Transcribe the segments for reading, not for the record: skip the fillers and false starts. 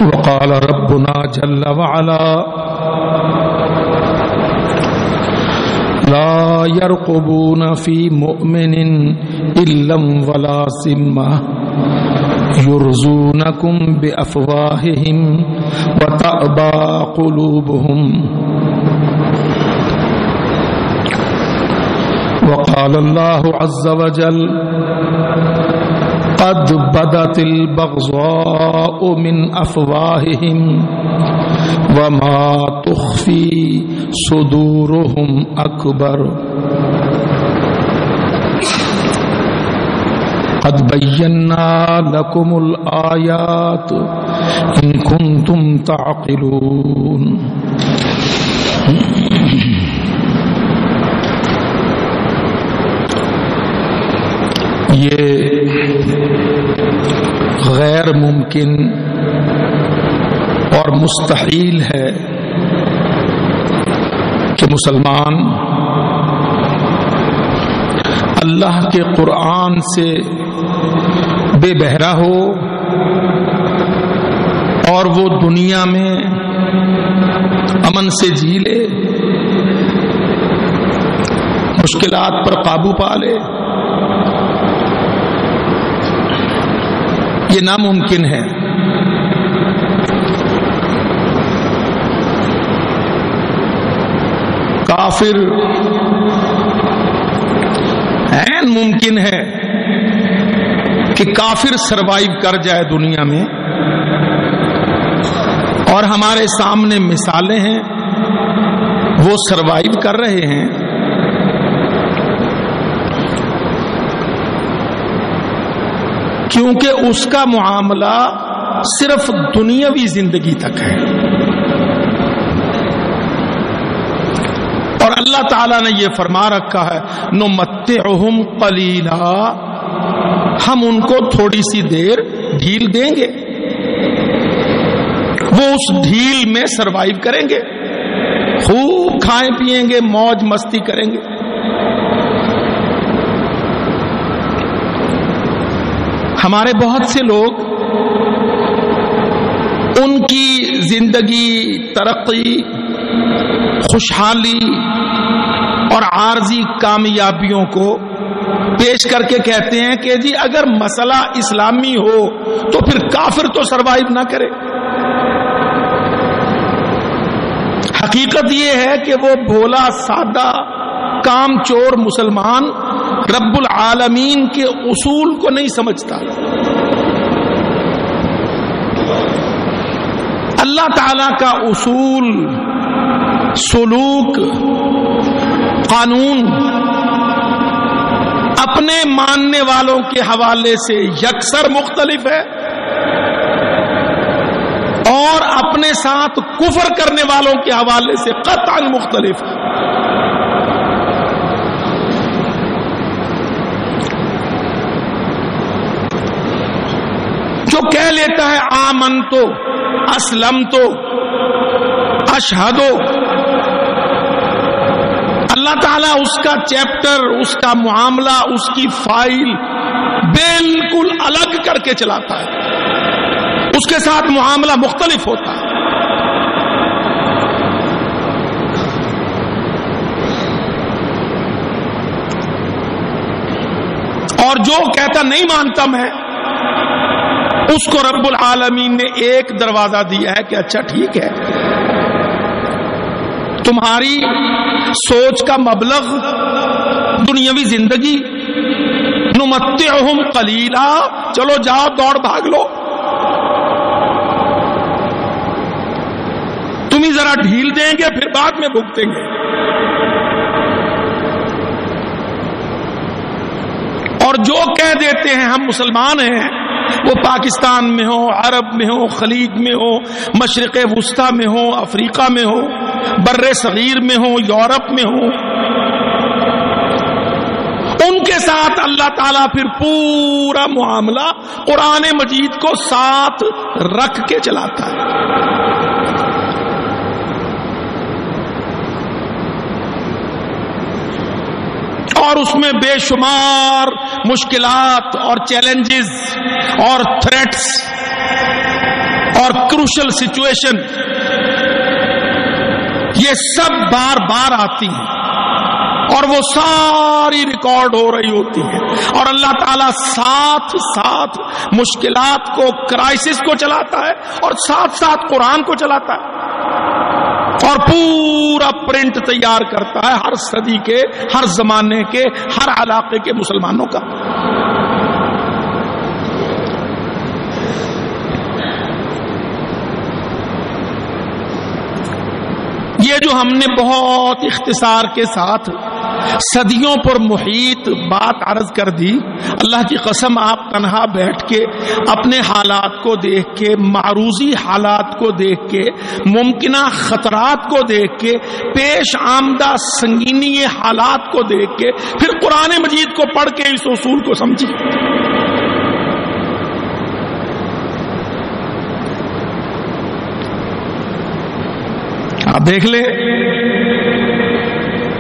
وقال ربنا جل وعلا لا يرقبون في مؤمن إلا ولا ذمة يرضونكم بأفواههم وتأبى قلوبهم وقال الله عز وجل قد بدت البغضاء من أفواههم وما تخفي صدورهم أكبر قد بينا لكم الآيات إن كنتم تعقلون. یہ غیر ممکن اور مستحیل ہے کہ مسلمان اللہ کے قرآن سے بے بہرا ہو اور وہ دنیا میں امن سے جی لے، مشکلات پر قابو پا لے. یہ ناممکن ہے. کافر عین ممکن ہے کہ کافر سروائیو کر جائے دنیا میں، اور ہمارے سامنے مثالیں ہیں وہ سروائیو کر رہے ہیں. کیونکہ اس کا معاملہ صرف دنیاوی زندگی تک ہے، اور اللہ تعالیٰ نے یہ فرما رکھا ہے نمتعہم قلیلا، ہم ان کو تھوڑی سی دیر ڈھیل دیں گے، وہ اس ڈھیل میں سروائیو کریں گے، خوب کھائیں پیئیں گے، موج مستی کریں گے. ہمارے بہت سے لوگ ان کی زندگی، ترقی، خوشحالی اور عارضی کامیابیوں کو پیش کر کے کہتے ہیں کہ جی اگر مسئلہ اسلامی ہو تو پھر کافر تو سروائیو نہ کرے. حقیقت یہ ہے کہ وہ بھولا سادہ کام چور مسلمان رب العالمین کے اصول کو نہیں سمجھتا. اللہ تعالی کا اصول، سلوک، قانون اپنے ماننے والوں کے حوالے سے یکسر مختلف ہے اور اپنے ساتھ کفر کرنے والوں کے حوالے سے قطعاً مختلف ہے. جو کہہ لیتا ہے آمنتو، اسلمتو، اشہدو، اللہ تعالیٰ اس کا چیپٹر، اس کا معاملہ، اس کی فائل بالکل الگ کر کے چلاتا ہے، اس کے ساتھ معاملہ مختلف ہوتا ہے. اور جو کہتا نہیں مانتا میں، اس کو رب العالمین نے ایک دروازہ دیا ہے کہ اچھا ٹھیک ہے، تمہاری سوچ کا مبلغ دنیاوی زندگی، نمتعہم قلیلا، چلو جاؤ دوڑ بھاگ لو، تم ہی ذرا ڈھیل دیں گے پھر بعد میں بھگتیں گے. اور جو کہہ دیتے ہیں ہم مسلمان ہیں، وہ پاکستان میں ہو، عرب میں ہو، خلیج میں ہو، مشرق وسطی میں ہو، افریقہ میں ہو، بر صغیر میں ہو، یورپ میں ہو، ان کے ساتھ اللہ تعالیٰ پھر پورا معاملہ قرآن مجید کو ساتھ رکھ کے چلاتا ہے. اور اس میں بے شمار مشکلات اور چیلنجز اور تھریٹس اور کروشل سچویشن، یہ سب بار بار آتی ہیں اور وہ ساری ریکارڈ ہو رہی ہوتی ہیں، اور اللہ تعالیٰ ساتھ ساتھ مشکلات کو، کرائسس کو چلاتا ہے اور ساتھ ساتھ قرآن کو چلاتا ہے، اور پورا پرنٹ تیار کرتا ہے ہر صدی کے، ہر زمانے کے، ہر علاقے کے مسلمانوں کا۔ یہ جو ہم نے بہت اختصار کے ساتھ صدیوں پر محیط بات عرض کر دی، اللہ کی قسم آپ تنہا بیٹھ کے اپنے حالات کو دیکھ کے، معروضی حالات کو دیکھ کے، ممکنہ خطرات کو دیکھ کے، پیش آمدہ سنگینی حالات کو دیکھ کے، پھر قرآن مجید کو پڑھ کے اس اصول کو سمجھیں۔ آپ دیکھ لیں،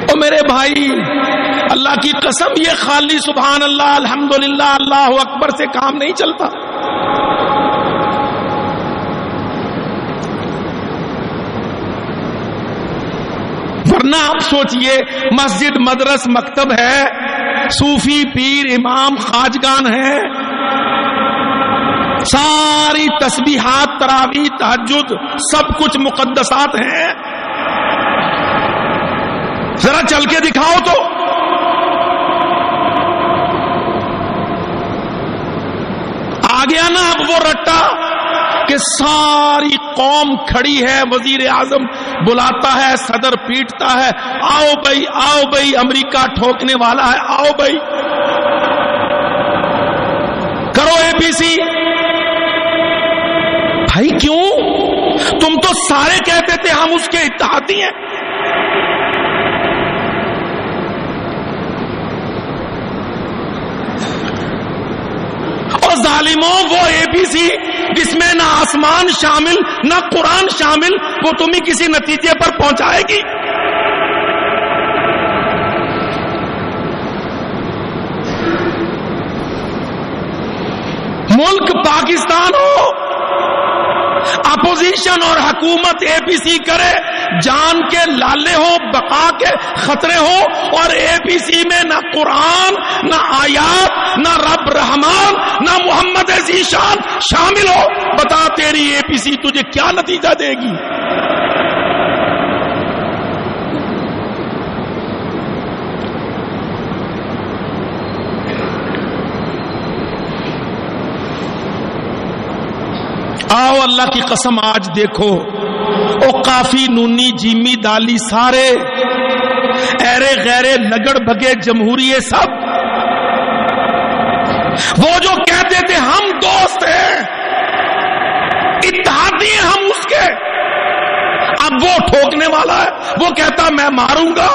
او میرے بھائی، اللہ کی قسم یہ خالی سبحان اللہ، الحمدللہ، اللہ اکبر سے کام نہیں چلتا۔ ورنہ آپ سوچئے، مسجد، مدرس، مکتب ہے، صوفی، پیر، امام، خواجگان ہیں، ساری تسبیحات، تراویح، تہجد، سب کچھ مقدسات ہیں، ذرا چل کے دکھاؤ تو۔ آ گیا نا اب وہ رٹا کہ ساری قوم کھڑی ہے، وزیر اعظم بلاتا ہے، صدر پیٹتا ہے، آؤ بھائی، آؤ بھائی، امریکہ ٹھوکنے والا ہے، آؤ بھائی، کرو APC۔ بھائی کیوں؟ تم تو سارے کہتے تھے ہم اس کے اتحادی ہیں۔ اور ظالموں، وہ APC جس میں نہ آسمان شامل نہ قرآن شامل، وہ تمہیں کسی نتیجے پر پہنچائے گی؟ ملک پاکستان ہو، اپوزیشن اور حکومت APC کرے، جان کے لالے ہو، بقا کے خطرے ہو، اور APC میں نہ قرآن، نہ آیات، نہ رب رحمان، نہ محمد ذیشان شامل ہو، بتا تیری APC تجھے کیا نتیجہ دے گی؟ آؤ اللہ کی قسم آج دیکھو، او کافی، نونی، جیمی، دالی، سارے ایرے غیرے، لگڑ بھگے، جمہوریے، سب وہ جو کہتے تھے ہم دوست ہیں، اتحادی ہیں ہم اس کے، اب وہ ٹھوکنے والا ہے، وہ کہتا میں ماروں گا،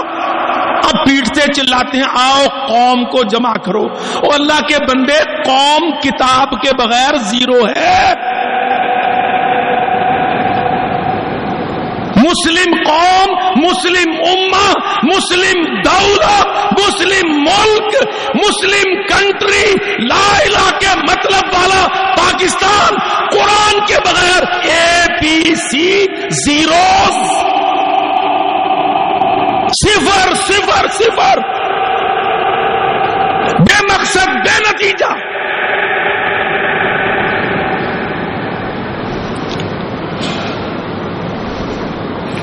اب پیٹتے چلاتے ہیں آؤ قوم کو جمع کرو۔ او اللہ کے بندے، قوم کتاب کے بغیر زیرو ہے۔ مسلم قوم، مسلم امہ، مسلم دولت، مسلم ملک، مسلم کنٹری، لا الہ کے مطلب والا پاکستان، قرآن کے بغیر APC زیروز، صفر صفر صفر، بے مقصد، بے نتیجہ۔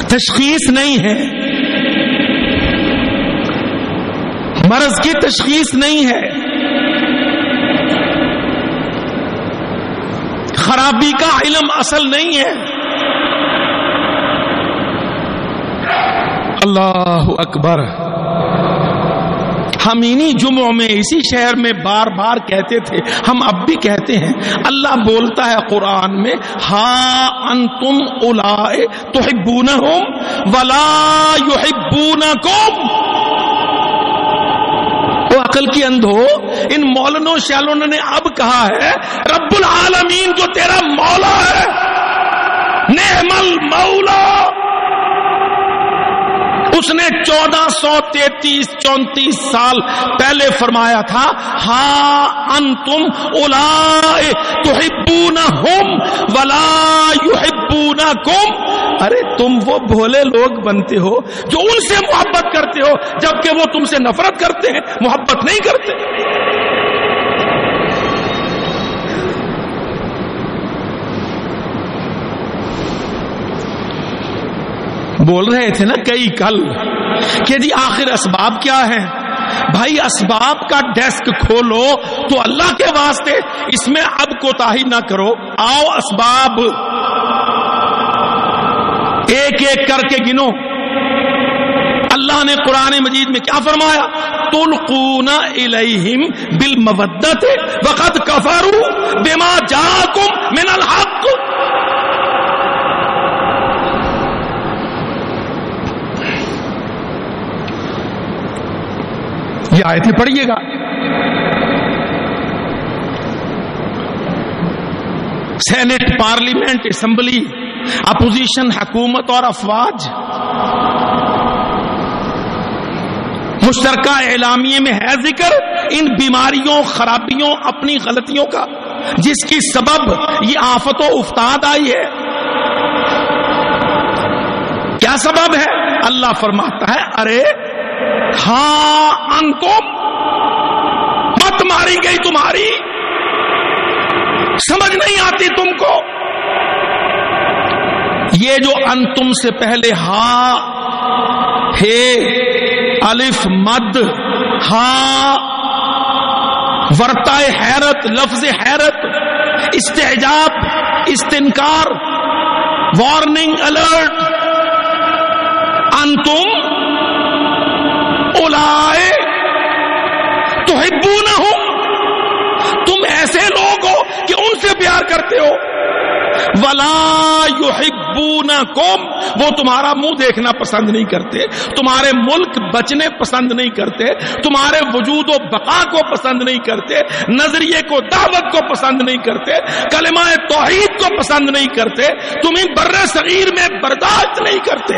تشخیص نہیں ہے، مرض کی تشخیص نہیں ہے، خرابی کا علم اصل نہیں ہے۔ اللہ اکبر۔ ہم انہی جمعوں میں اسی شہر میں بار بار کہتے تھے، ہم اب بھی کہتے ہیں، اللہ بولتا ہے قرآن میں، ہا انتم اولئے تحبونہم ولا یحبونکم۔ وہ عقل کی اندھو، ان مولنوں شالونوں نے اب کہا ہے رب العالمین جو تیرا مولا ہے، نعم المولا، اس نے 1433-34 سال پہلے فرمایا تھا ہا انتم اولائے تحبونہم ولا یحبونکم، ارے تم وہ بھولے لوگ بنتے ہو جو ان سے محبت کرتے ہو جبکہ وہ تم سے نفرت کرتے ہیں، محبت نہیں کرتے۔ بول رہے تھے نا کئی کل کہ جی آخر اسباب کیا ہیں؟ بھائی اسباب کا ڈیسک کھولو تو اللہ کے واسطے اس میں اب کوتاہی نہ کرو، آؤ اسباب ایک ایک کر کے گنو۔ اللہ نے قرآن مجید میں کیا فرمایا؟ تلقون الیہم بالمودۃ وقد کفروا بما جاءکم من الحق۔ یہ آیتیں پڑھیے گا۔ سینٹ، پارلیمنٹ، اسمبلی، اپوزیشن، حکومت اور افواج مشترکہ اعلامیے میں ہے ذکر ان بیماریوں، خرابیوں، اپنی غلطیوں کا جس کی سبب یہ آفت و افتاد آئی ہے۔ کیا سبب ہے؟ اللہ فرماتا ہے ارے ہاں انتم، مت ماری گئی تمہاری، سمجھ نہیں آتی تم کو۔ یہ جو انتم سے پہلے ہا ہے، الف مد، ہاں ورتائے حیرت، لفظ حیرت، استعجاب، استنکار، وارننگ، الرٹ، انتم اولائے تحبونہم، تم ایسے لوگ ہو کہ ان سے پیار کرتے ہو، ولا یحبونکم، وہ تمہارا منہ دیکھنا پسند نہیں کرتے، تمہارے ملک بچنے پسند نہیں کرتے، تمہارے وجود و بقا کو پسند نہیں کرتے، نظریے کو، دعوت کو پسند نہیں کرتے، کلمہ توحید کو پسند نہیں کرتے، تمہیں بر صغیر میں برداشت نہیں کرتے۔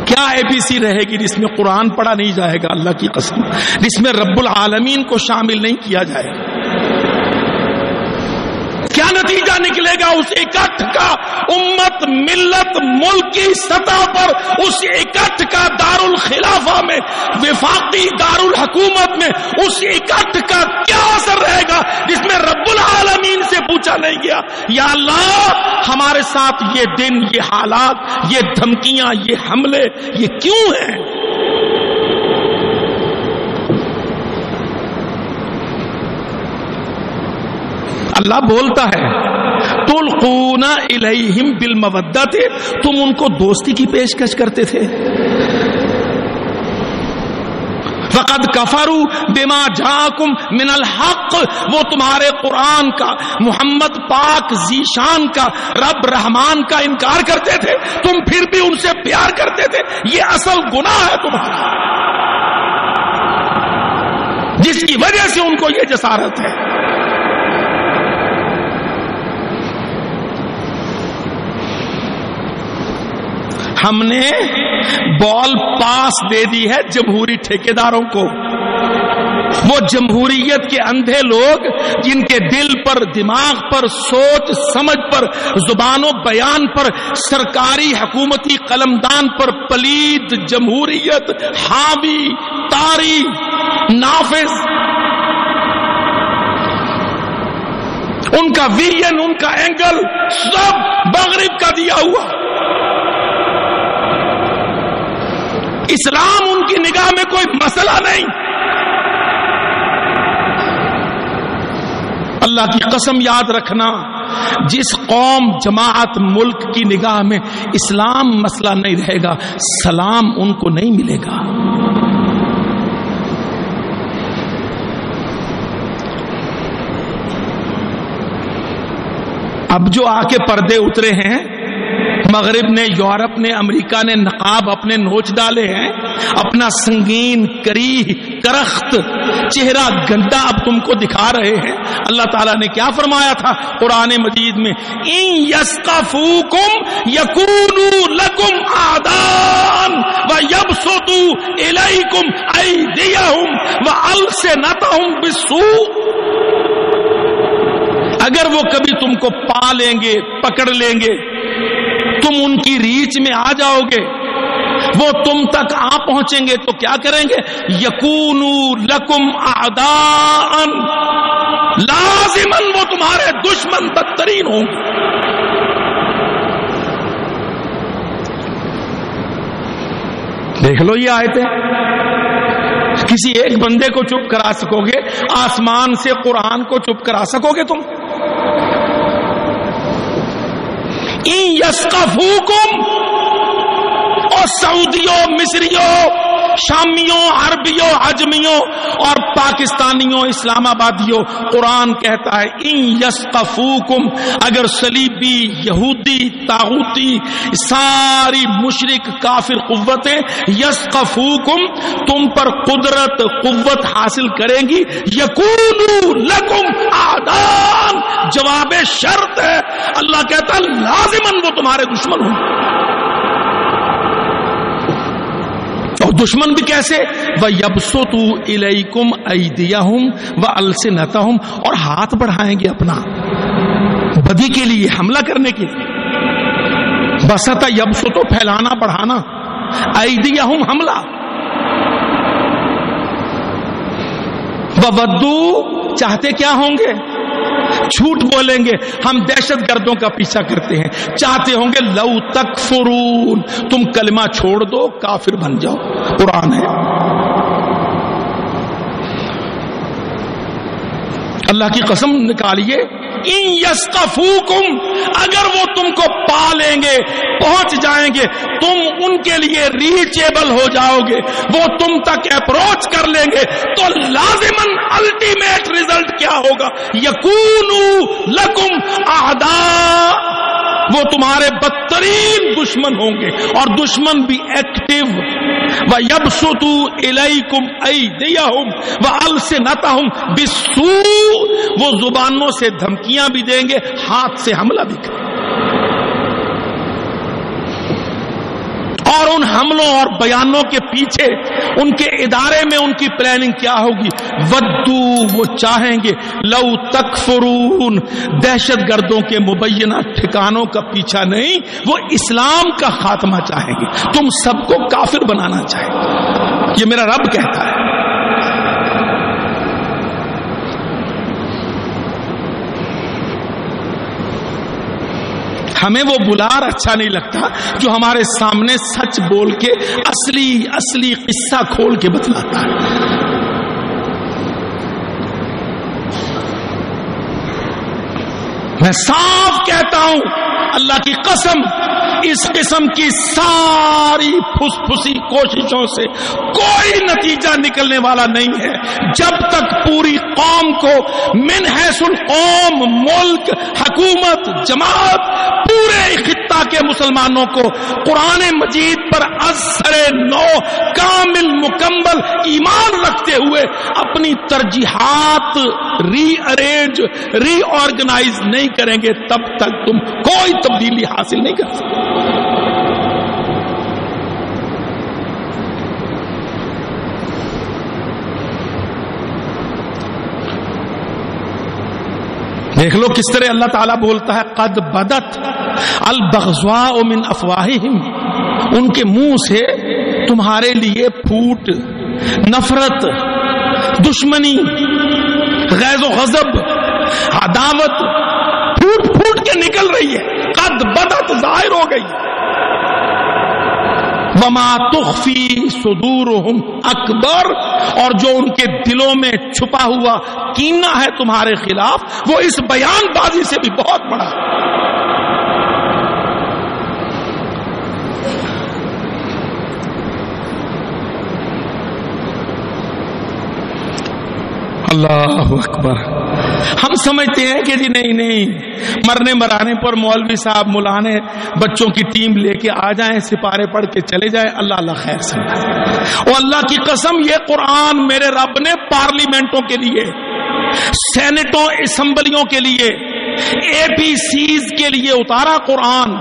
کیا اے بی سی رہے گی جس میں قرآن پڑھا نہیں جائے گا؟ اللہ کی قسم، جس میں رب العالمین کو شامل نہیں کیا جائے گا؟ کیا نتیجہ نکلے گا اس اکٹھ کا؟ امت، ملت، ملک کی سطح پر اس اکٹھ کا دارالخلافہ میں، وفاقی دارالحکومت میں اس اکٹھ کا کیا اثر رہے گا جس میں رب العالمین سے پوچھا نہیں گیا یا اللہ ہمارے ساتھ یہ دن، یہ حالات، یہ دھمکیاں، یہ حملے یہ کیوں ہیں؟ اللہ بولتا ہے تلقون الیہم بالمودۃ، تم ان کو دوستی کی پیشکش کرتے تھے، فقد کفروا بما جاءکم من الحق، وہ تمہارے قرآن کا، محمد پاک ذیشان کا، رب رحمان کا انکار کرتے تھے، تم پھر بھی ان سے پیار کرتے تھے۔ یہ اصل گناہ ہے تمہارا، جس کی وجہ سے ان کو یہ جسارت ہے۔ ہم نے بال پاس دے دی ہے جمہوری ٹھیکیداروں کو، وہ جمہوریت کے اندھے لوگ جن کے دل پر، دماغ پر، سوچ سمجھ پر، زبان و بیان پر، سرکاری حکومتی قلمدان پر پلید جمہوریت حاوی، طاری، نافذ، ان کا ویژن، ان کا اینگل سب مغرب کا دیا ہوا۔ اسلام ان کی نگاہ میں کوئی مسئلہ نہیں۔ اللہ کی قسم یاد رکھنا، جس قوم، جماعت، ملک کی نگاہ میں اسلام مسئلہ نہیں رہے گا، سلام ان کو نہیں ملے گا۔ اب جو آ کے پردے اترے ہیں، مغرب نے، یورپ نے، امریکہ نے نقاب اپنے نوچ ڈالے ہیں، اپنا سنگین، کریہ، کرخت چہرہ گندا اب تم کو دکھا رہے ہیں. اللہ تعالیٰ نے کیا فرمایا تھا قرآن مجید میں؟ ان یثقفوکم یکونوا لکم اعداء ویبسطوا الیکم ایدیہم والسنتہم بالسوء. اگر وہ کبھی تم کو پا لیں گے، پکڑ لیں گے، تم ان کی ریچ میں آ جاؤ گے، وہ تم تک آ پہنچیں گے تو کیا کریں گے؟ یکونوا لکم اعداء، لازماً وہ تمہارے دشمن بدترین ہوں گے. دیکھ لو یہ آیتیں. کسی ایک بندے کو چپ کرا سکو گے؟ آسمان سے قرآن کو چپ کرا سکو گے تم؟ ان یثقفوکم، اور سعودیوں، مصریوں، شامیوں، عربیوں، عجمیوں اور پاکستانیوں، اسلام آبادیوں، قرآن کہتا ہے ان یثقفوکم، اگر صلیبی، یہودی، طاغوتی، ساری مشرک کافر قوتیں یثقفوکم، تم پر قدرت قوت حاصل کریں گی، یکونوا لکم اعداء، جواب شرط ہے. اللہ کہتا ہے لازماً وہ تمہارے دشمن ہوں. اور دشمن بھی کیسے؟ وَيَبْسُطُوا إِلَيْكُمْ أَيْدِيَهُمْ وَأَلْسِنَتَهُمْ، اور ہاتھ بڑھائیں گے اپنا بدی کے لیے، حملہ کرنے کے لیے. بسطہ یبسط، پھیلانا بڑھانا، ایدیہم حملہ. وَوَدُّوا، چاہتے کیا ہوں گے؟ جھوٹ بولیں گے ہم دہشت گردوں کا پیچھا کرتے ہیں. چاہتے ہوں گے لو تکفرون، تم کلمہ چھوڑ دو، کافر بن جاؤ. قرآن ہے. اللہ کی قسم نکالیے. ان یثقفوکم، اگر وہ تم کو پا لیں گے، پہنچ جائیں گے، تم ان کے لیے ریچیبل ہو جاؤ گے، وہ تم تک اپروچ کر لیں گے، تو لازماً الٹیمیٹ ریزلٹ کیا ہوگا؟ یکونوا لکم اعداء، وہ تمہارے بدترین دشمن ہوں گے، اور دشمن بھی ایکٹیو. وَيَبْسُطُوا إِلَيْكُمْ أَيْدِيَهُمْ وَأَلْسِنَتَهُمْ بِالسُّوءِ، وہ زبانوں سے دھمکیاں بھی دیں گے، ہاتھ سے حملہ بھی کریں گے. اور ان حملوں اور بیانوں کے پیچھے ان کے ادارے میں ان کی پلاننگ کیا ہوگی؟ ودو، وہ چاہیں گے، لو تکفرون، دہشت گردوں کے مبینہ ٹھکانوں کا پیچھا نہیں، وہ اسلام کا خاتمہ چاہیں گے، تم سب کو کافر بنانا چاہیں گے. یہ میرا رب کہتا ہے. ہمیں وہ بلار اچھا نہیں لگتا جو ہمارے سامنے سچ بول کے اصلی قصہ کھول کے بتلاتا ہے. میں صاف کہتا ہوں اللہ کی قسم، اس قسم کی ساری پھس پھسی کوششوں سے کوئی نتیجہ نکلنے والا نہیں ہے جب تک پوری قوم کو من حیث القوم، ملک، حکومت، جماعت، پورے خطہ کے مسلمانوں کو قرآن مجید پر ازسر نو کامل مکمل ایمان رکھتے ہوئے اپنی ترجیحات ری ارینج، ری آرگنائز نہیں کریں گے، تب تک تم کوئی تبدیلی حاصل نہیں کر سکتے. دیکھ لو کس طرح اللہ تعالیٰ بولتا ہے قد بدت البغضاء من افواہہم، ان کے منہ سے تمہارے لیے پھوٹ، نفرت، دشمنی، غیظ و غضب، عداوت پھوٹ پھوٹ کے نکل رہی ہے. قد بدت ظاہر ہو گئی. وما تخفی صدورہم اکبر، اور جو ان کے دلوں میں چھپا ہوا کینہ ہے تمہارے خلاف وہ اس بیان بازی سے بھی بہت بڑا. اللہ اکبر. ہم سمجھتے ہیں کہ جی نہیں مرنے مرانے پر مولوی صاحب مولانے بچوں کی ٹیم لے کے آ جائیں، سپارے پڑھ کے چلے جائیں، اللہ خیر سمجھے. اور اللہ کی قسم یہ قرآن میرے رب نے پارلیمنٹوں کے لیے، سینٹوں اسمبلیوں کے لیے اے پی سیز کے لیے اتارا قرآن.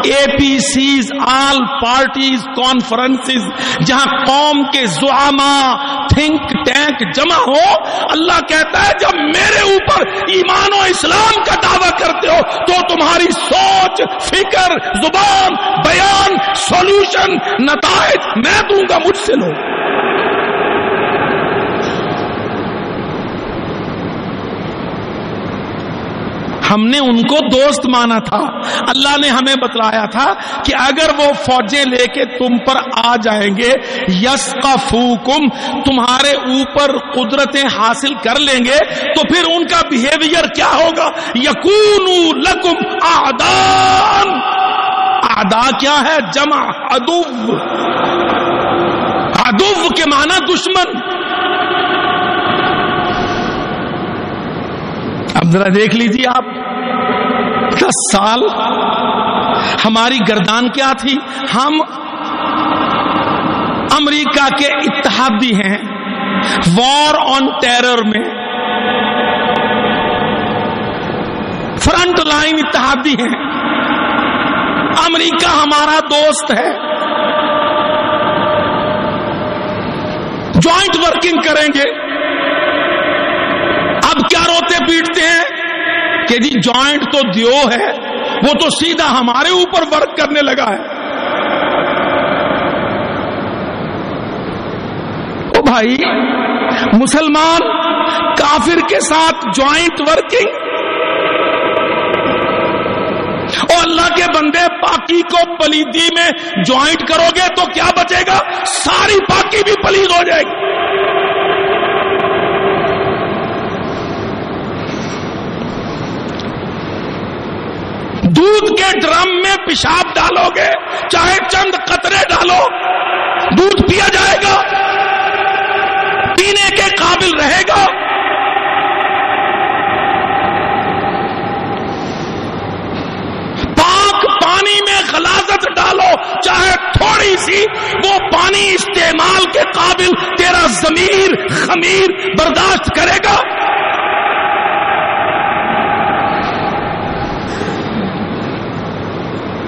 اے P Cs all parties conferences, جہاں قوم کے زعماء تھنک ٹینک جمع ہو. اللہ کہتا ہے جب میرے اوپر ایمان و اسلام کا دعویٰ کرتے ہو تو تمہاری سوچ, فکر, زبان, بیان, سولوشن, نتائج میں دوں گا, مجھ سے لو. ہم نے ان کو دوست مانا تھا. اللہ نے ہمیں بتلایا تھا کہ اگر وہ فوجیں لے کے تم پر آ جائیں گے, یسقفوکم, تمہارے اوپر قدرتیں حاصل کر لیں گے, تو پھر ان کا بیہیویئر کیا ہوگا؟ یکونو لکم اعداء. اعداء کیا ہے؟ جمع عدو. عدو کے معنی دشمن. اب ذرا دیکھ لیجیے آپ, 10 سال ہماری گردان کیا تھی؟ ہم امریکہ کے اتحادی ہیں, وار آن ٹیرر میں فرنٹ لائن اتحادی ہیں. امریکہ ہمارا دوست ہے, جوائنٹ ورکنگ کریں گے. اب کیا روتے پیٹتے ہیں کہ جی جوائنٹ تو دیو ہے, وہ تو سیدھا ہمارے اوپر ورک کرنے لگا ہے. او بھائی, مسلمان کافر کے ساتھ جوائنٹ ورکنگ, اور اللہ کے بندے پاکی کو پلیدی میں جوائنٹ کرو گے تو کیا بچے گا؟ ساری پاکی بھی پلید ہو جائے گی. دودھ کے ڈرم میں پیشاب ڈالو گے, چاہے چند قطرے ڈالو, دودھ پیا جائے گا, پینے کے قابل رہے گا. پاک پانی میں غلاظت ڈالو, چاہے تھوڑی سی, وہ پانی استعمال کے قابل تیرا ضمیر خمیر برداشت کرے گا.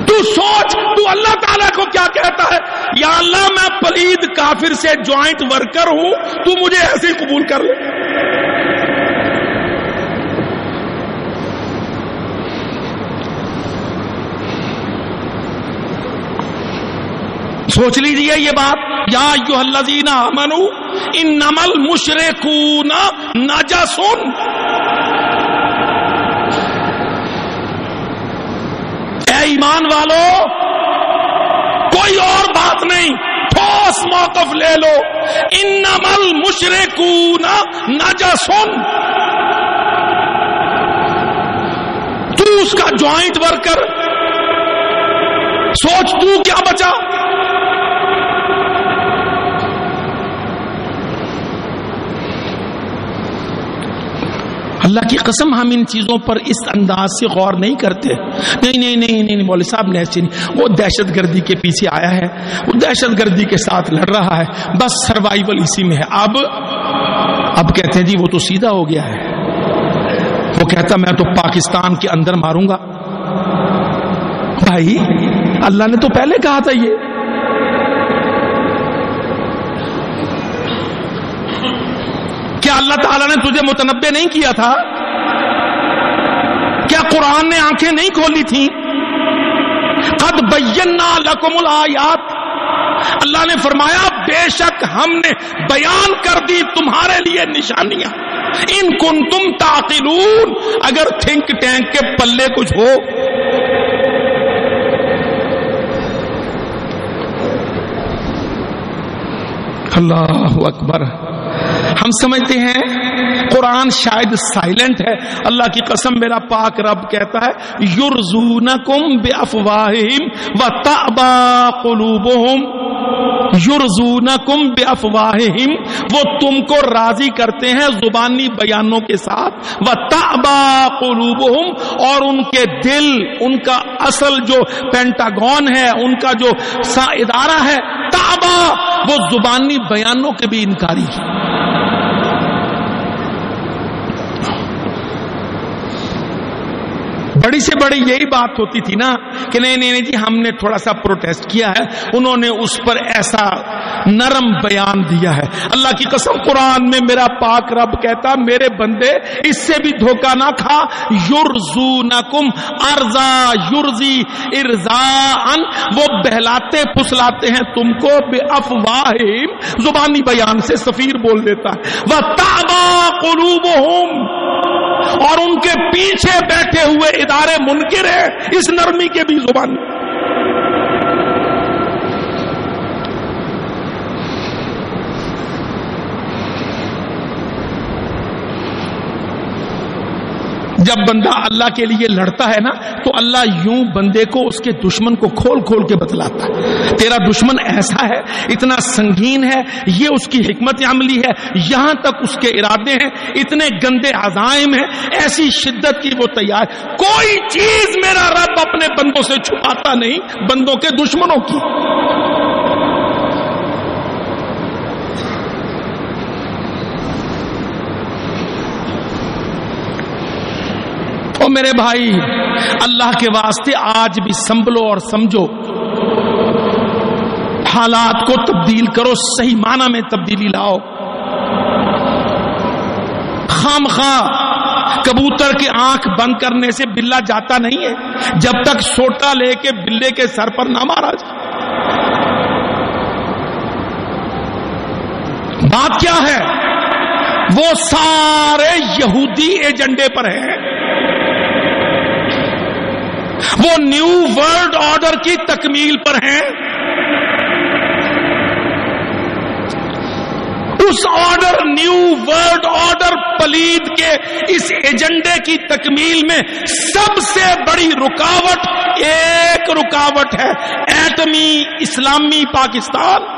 تو سوچ, تو اللہ تعالیٰ کو کیا کہتا ہے؟ یا اللہ میں پلید کافر سے جوائنٹ ورکر ہوں, تو مجھے ایسے ہی قبول کر لے. سوچ لیجئے یہ بات. یا ایھا الذین آمنوا انما المشرکون نجس. ایمان والو, کوئی اور بات نہیں, ٹھوس موقف لے لو. انما المشرکون نجس. تو اس کا جوائنٹ ورکر, سوچ تو کیا بچا. اللہ کی قسم ہم ان چیزوں پر اس انداز سے غور نہیں کرتے. نہیں مولوی صاحب نے ایسے نہیں, وہ دہشت گردی کے پیچھے آیا ہے, وہ دہشت گردی کے ساتھ لڑ رہا ہے, بس سروائیول اسی میں ہے. اب کہتے ہیں جی وہ تو سیدھا ہو گیا ہے, وہ کہتا میں تو پاکستان کے اندر ماروں گا. بھائی اللہ نے تو پہلے کہا تھا یہ. کیا اللہ تعالیٰ نے تجھے متنبع نہیں کیا تھا؟ کیا قرآن نے آنکھیں نہیں کھولی تھی؟ قد بینا لکم الآیات. اللہ نے فرمایا بے شک ہم نے بیان کر دی تمہارے لیے نشانیاں. ان کنتم تعقلون, اگر تھنک ٹینک کے پلے کچھ ہو. اللہ اکبر. ہم سمجھتے ہیں قرآن شاید سائلنٹ ہے. اللہ کی قسم میرا پاک رب کہتا ہے یرزونکم بافواہہم وتأبی قلوبہم. یرزونکم بافواہہم, وہ تم کو راضی کرتے ہیں زبانی بیانوں کے ساتھ. وتأبی قلوبہم, اور ان کے دل, ان کا اصل جو پینٹاگون ہے, ان کا جو ادارہ ہے تأبی, وہ زبانی بیانوں کے بھی انکاری ہے. بڑی سے بڑی یہی بات ہوتی تھی نا کہ نہیں جی ہم نے تھوڑا سا پروٹیسٹ کیا ہے، انہوں نے اس پر ایسا نرم بیان دیا ہے۔ اللہ کی قسم قرآن میں میرا پاک رب کہتا میرے بندے اس سے بھی دھوکہ نہ کھا، یرزونکم ارزا یرزی ارزاء، وہ بہلاتے پھسلاتے ہیں تم کو بے افواہم، زبانی بیان سے سفیر بول دیتا ہے، وَتَعْبَى قُلُوبُهُمْ، اور ان کے پیچھے بیٹھے ہوئے ادارے منکر ہیں اس نرمی کے بھی زبان۔ جب بندہ اللہ کے لیے لڑتا ہے نا تو اللہ یوں بندے کو اس کے دشمن کو کھول کھول کے بتلاتا ہے، تیرا دشمن ایسا ہے، اتنا سنگین ہے، یہ اس کی حکمت عملی ہے، یہاں تک اس کے ارادے ہیں، اتنے گندے عزائم ہیں، ایسی شدت کی وہ تیار، کوئی چیز میرا رب اپنے بندوں سے چھپاتا نہیں، بندوں کے دشمنوں کی۔ او میرے بھائی، اللہ کے واسطے آج بھی سنبھلو اور سمجھو، حالات کو تبدیل کرو، صحیح معنی میں تبدیلی لاؤ۔ خام خواہ کبوتر کی آنکھ بند کرنے سے بلہ جاتا نہیں ہے جب تک سوٹا لے کے بلے کے سر پر نہ مارا جائے۔ بات کیا ہے؟ وہ سارے یہودی ایجنڈے پر ہیں، وہ نیو ورلڈ آرڈر کی تکمیل پر ہیں، اس آرڈر نیو ورلڈ آرڈر پلید کے اس ایجنڈے کی تکمیل میں سب سے بڑی رکاوٹ ایک رکاوٹ ہے، ایٹمی اسلامی پاکستان۔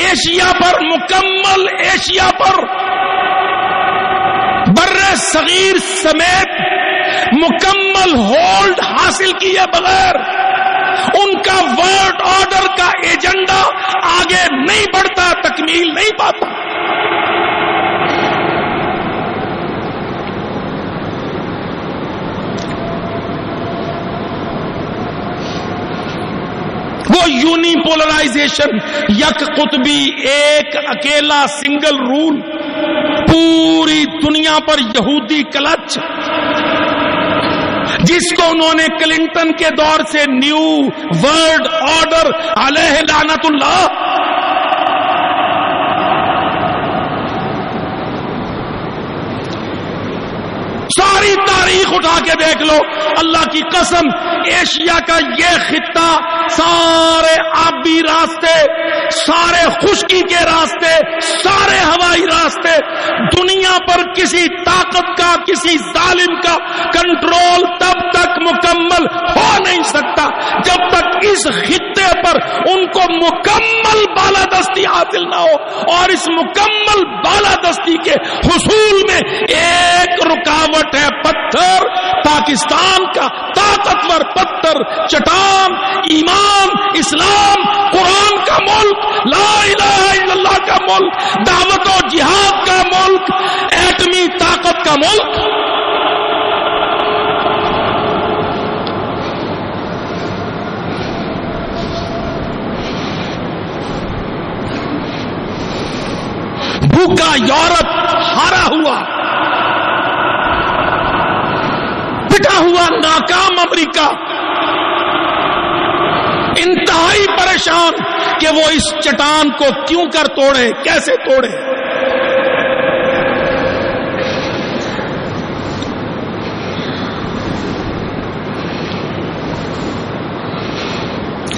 ایشیا پر مکمل، ایشیا پر بر صغیر سمیت مکمل ہولڈ حاصل کیے بغیر ان کا ورلڈ آرڈر کا ایجنڈا آگے نہیں بڑھتا، تکمیل نہیں پاتا۔ وہ یونیپولرائزیشن، یک قطبی، ایک اکیلا سنگل رول، پوری دنیا پر یہودی کلچ، جس کو انہوں نے کلنٹن کے دور سے نیو ورلڈ آرڈر علیہ لعنت اللہ، ساری تاریخ اٹھا کے دیکھ لو، اللہ کی قسم ایشیا کا یہ خطہ سارے آبی راستے، سارے خشکی کے راستے، سارے ہوائی راستے، دنیا پر کسی طاقت کا، کسی ظالم کا کنٹرول تب تک مکمل ہو نہیں سکتا جب تک اس خطے پر ان کو مکمل بالادستی حاصل نہ ہو، اور اس مکمل بالادستی کے حصول میں ایک رکاوٹ ہے، پتھر، پاکستان کا طاقتور پتھر، چٹان، ایمان، اسلام، قرآن کا ملک، لا الہ الا اللہ کا ملک، دعوت و جہاد کا ملک، ایٹمی طاقت کا ملک۔ بھوکا یورپ ہارا ہوا، پٹا ہوا ناکام امریکہ، انتہائی پریشان کہ وہ اس چٹان کو کیوں کر توڑے، کیسے توڑے۔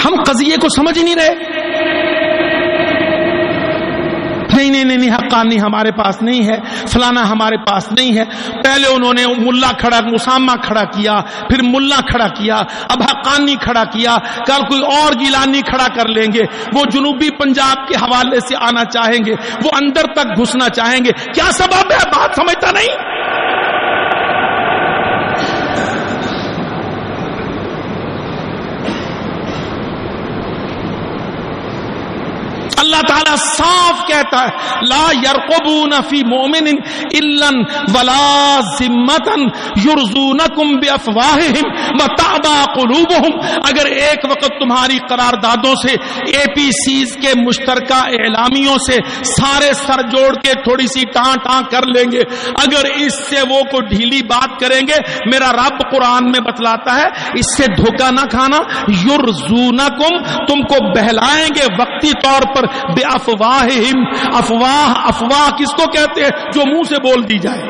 ہم قضیے کو سمجھ ہی نہیں رہے۔ نہیں حقانی ہمارے پاس نہیں ہے، فلانا ہمارے پاس نہیں ہے۔ پہلے انہوں نے ملا کھڑا، مسامہ کھڑا کیا، پھر ملا کھڑا کیا، اب حقانی کھڑا کیا، کل کوئی اور گیلانی کھڑا کر لیں گے، وہ جنوبی پنجاب کے حوالے سے آنا چاہیں گے، وہ اندر تک گھسنا چاہیں گے۔ کیا سبب ہے؟ بات سمجھتا نہیں۔ اللہ تعالیٰ صاف کہتا ہے لا یرقبون فی مؤمن الا ولا ذمۃ یرضونکم بافواہہم وتأبى قلوبہم. اگر ایک وقت تمہاری قراردادوں سے اے پی سیز کے مشترکہ اعلامیوں سے سارے سر جوڑ کے تھوڑی سی ٹاں ٹاں کر لیں گے, اگر اس سے وہ کو ڈھیلی بات کریں گے, میرا رب قرآن میں بتلاتا ہے اس سے دھوکہ نہ کھانا. یرزونکم, تم کو بہلائیں گے وقتی طور پر, بے افواہہم, افواہ کس کو کہتے ہیں جو منہ سے بول دی جائے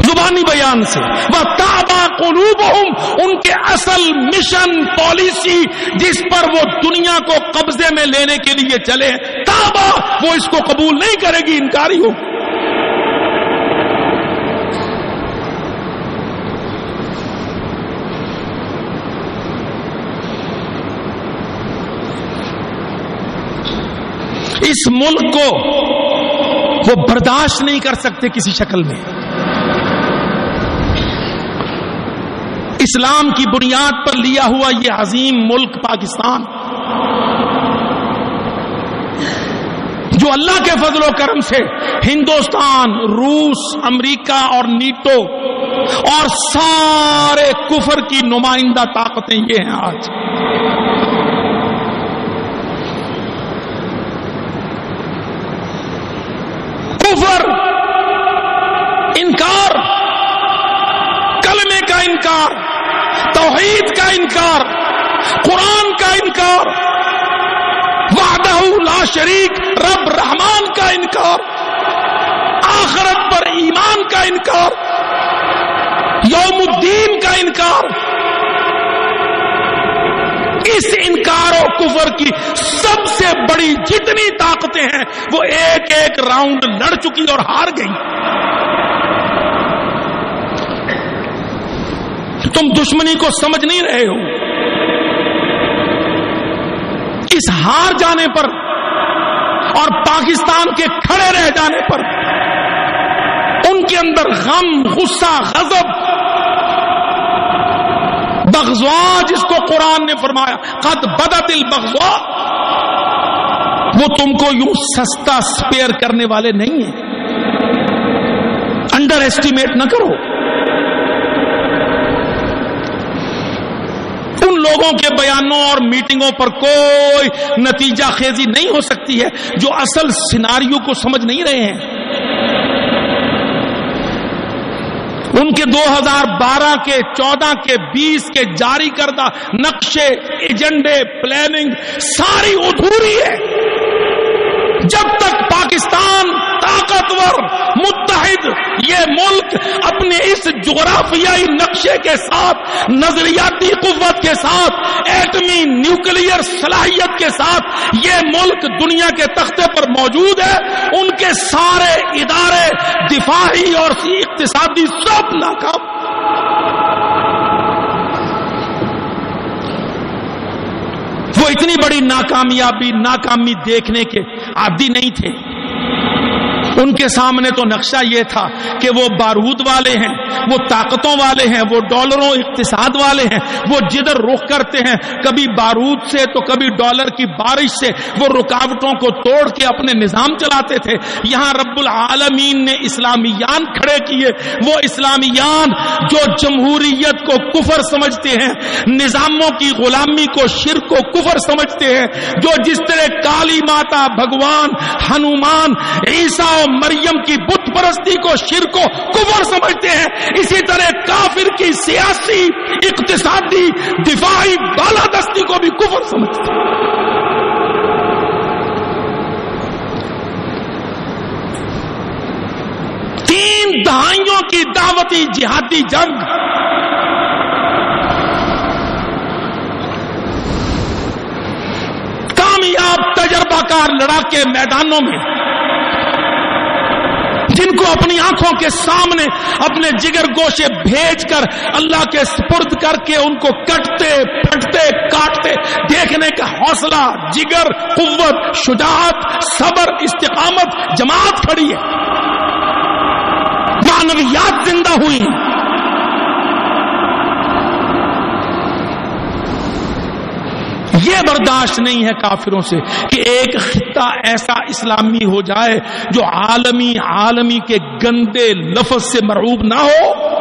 زبانی بیان سے. وَتَأْبَى قُلُوبُهُمْ, ان کے اصل مشن پالیسی جس پر وہ دنیا کو قبضے میں لینے کے لیے چلے, تابا وہ اس کو قبول نہیں کرے گی, انکاری ہو. اس ملک کو وہ برداشت نہیں کر سکتے کسی شکل میں. اسلام کی بنیاد پر لیا ہوا یہ عظیم ملک پاکستان, جو اللہ کے فضل و کرم سے ہندوستان, روس, امریکہ اور نیٹو اور سارے کفر کی نمائندہ طاقتیں یہ ہیں آج. کفر, انکار, کلمے کا انکار, توحید کا انکار, قرآن کا انکار, وحدہ لا شریک رب رحمان کا انکار, آخرت پر ایمان کا انکار, یوم الدین کا انکار. اس انکار و کفر کی سب سے بڑی جتنی طاقتیں ہیں وہ ایک ایک راؤنڈ لڑ چکی اور ہار گئی. تم دشمنی کو سمجھ نہیں رہے ہو. اس ہار جانے پر اور پاکستان کے کھڑے رہ جانے پر ان کے اندر غم, غصہ, غضب, بغضاء جس کو قرآن نے فرمایا قد بدت البغضاء, وہ تم کو یوں سستا سپیئر کرنے والے نہیں ہیں. انڈر ایسٹیمیٹ نہ کرو. ان لوگوں کے بیانوں اور میٹنگوں پر کوئی نتیجہ خیزی نہیں ہو سکتی ہے جو اصل سیناریو کو سمجھ نہیں رہے ہیں. ان کے 2012 کے 14 کے 20 کے جاری کردہ نقشے, ایجنڈے, پلاننگ ساری ادھوری ہے. جب تک پاکستان طاقتور, متحد یہ ملک اپنے اس جغرافیائی نقشے کے ساتھ, نظریاتی قوت کے ساتھ, ایٹمی نیوکلیئر صلاحیت کے ساتھ یہ ملک دنیا کے تختے پر موجود ہے, ان کے سارے ادارے دفاعی اور اقتصادی سب ناکام. وہ اتنی بڑی ناکامی دیکھنے کے عادی نہیں تھے. ان کے سامنے تو نقشہ یہ تھا کہ وہ بارود والے ہیں, وہ طاقتوں والے ہیں, وہ ڈالروں اقتصاد والے ہیں, وہ جدھر رخ کرتے ہیں کبھی بارود سے تو کبھی ڈالر کی بارش سے وہ رکاوٹوں کو توڑ کے اپنے نظام چلاتے تھے. یہاں رب العالمین نے اسلامیان کھڑے کیے, وہ اسلامیان جو جمہوریت کو کفر سمجھتے ہیں, نظاموں کی غلامی کو شرک کو کفر سمجھتے ہیں, جو جس طرح کالی ماتا, بھگوان, ہنومان, عیسیٰ اور مریم کی بت پرستی کو شرک کو کفر سمجھتے ہیں, اسی طرح کافر کی سیاسی, اقتصادی, دفاعی بالادستی کو بھی کفر سمجھتے ہیں. تین دہائیوں کی دعوتی جہادی جنگ, کامیاب تجربہ کار لڑاکے میدانوں میں, جن کو اپنی آنکھوں کے سامنے اپنے جگر گوشے بھیج کر اللہ کے سپرد کر کے ان کو کٹتے, پھٹتے, کاٹتے دیکھنے کا حوصلہ, جگر, قوت, شجاعت, صبر, استقامت جماعت کھڑی ہے. معنویات زندہ ہوئی. یہ یہ برداشت نہیں ہے کافروں سے کہ ایک خطہ ایسا اسلامی ہو جائے جو عالمی کے گندے لفظ سے مرعوب نہ ہو.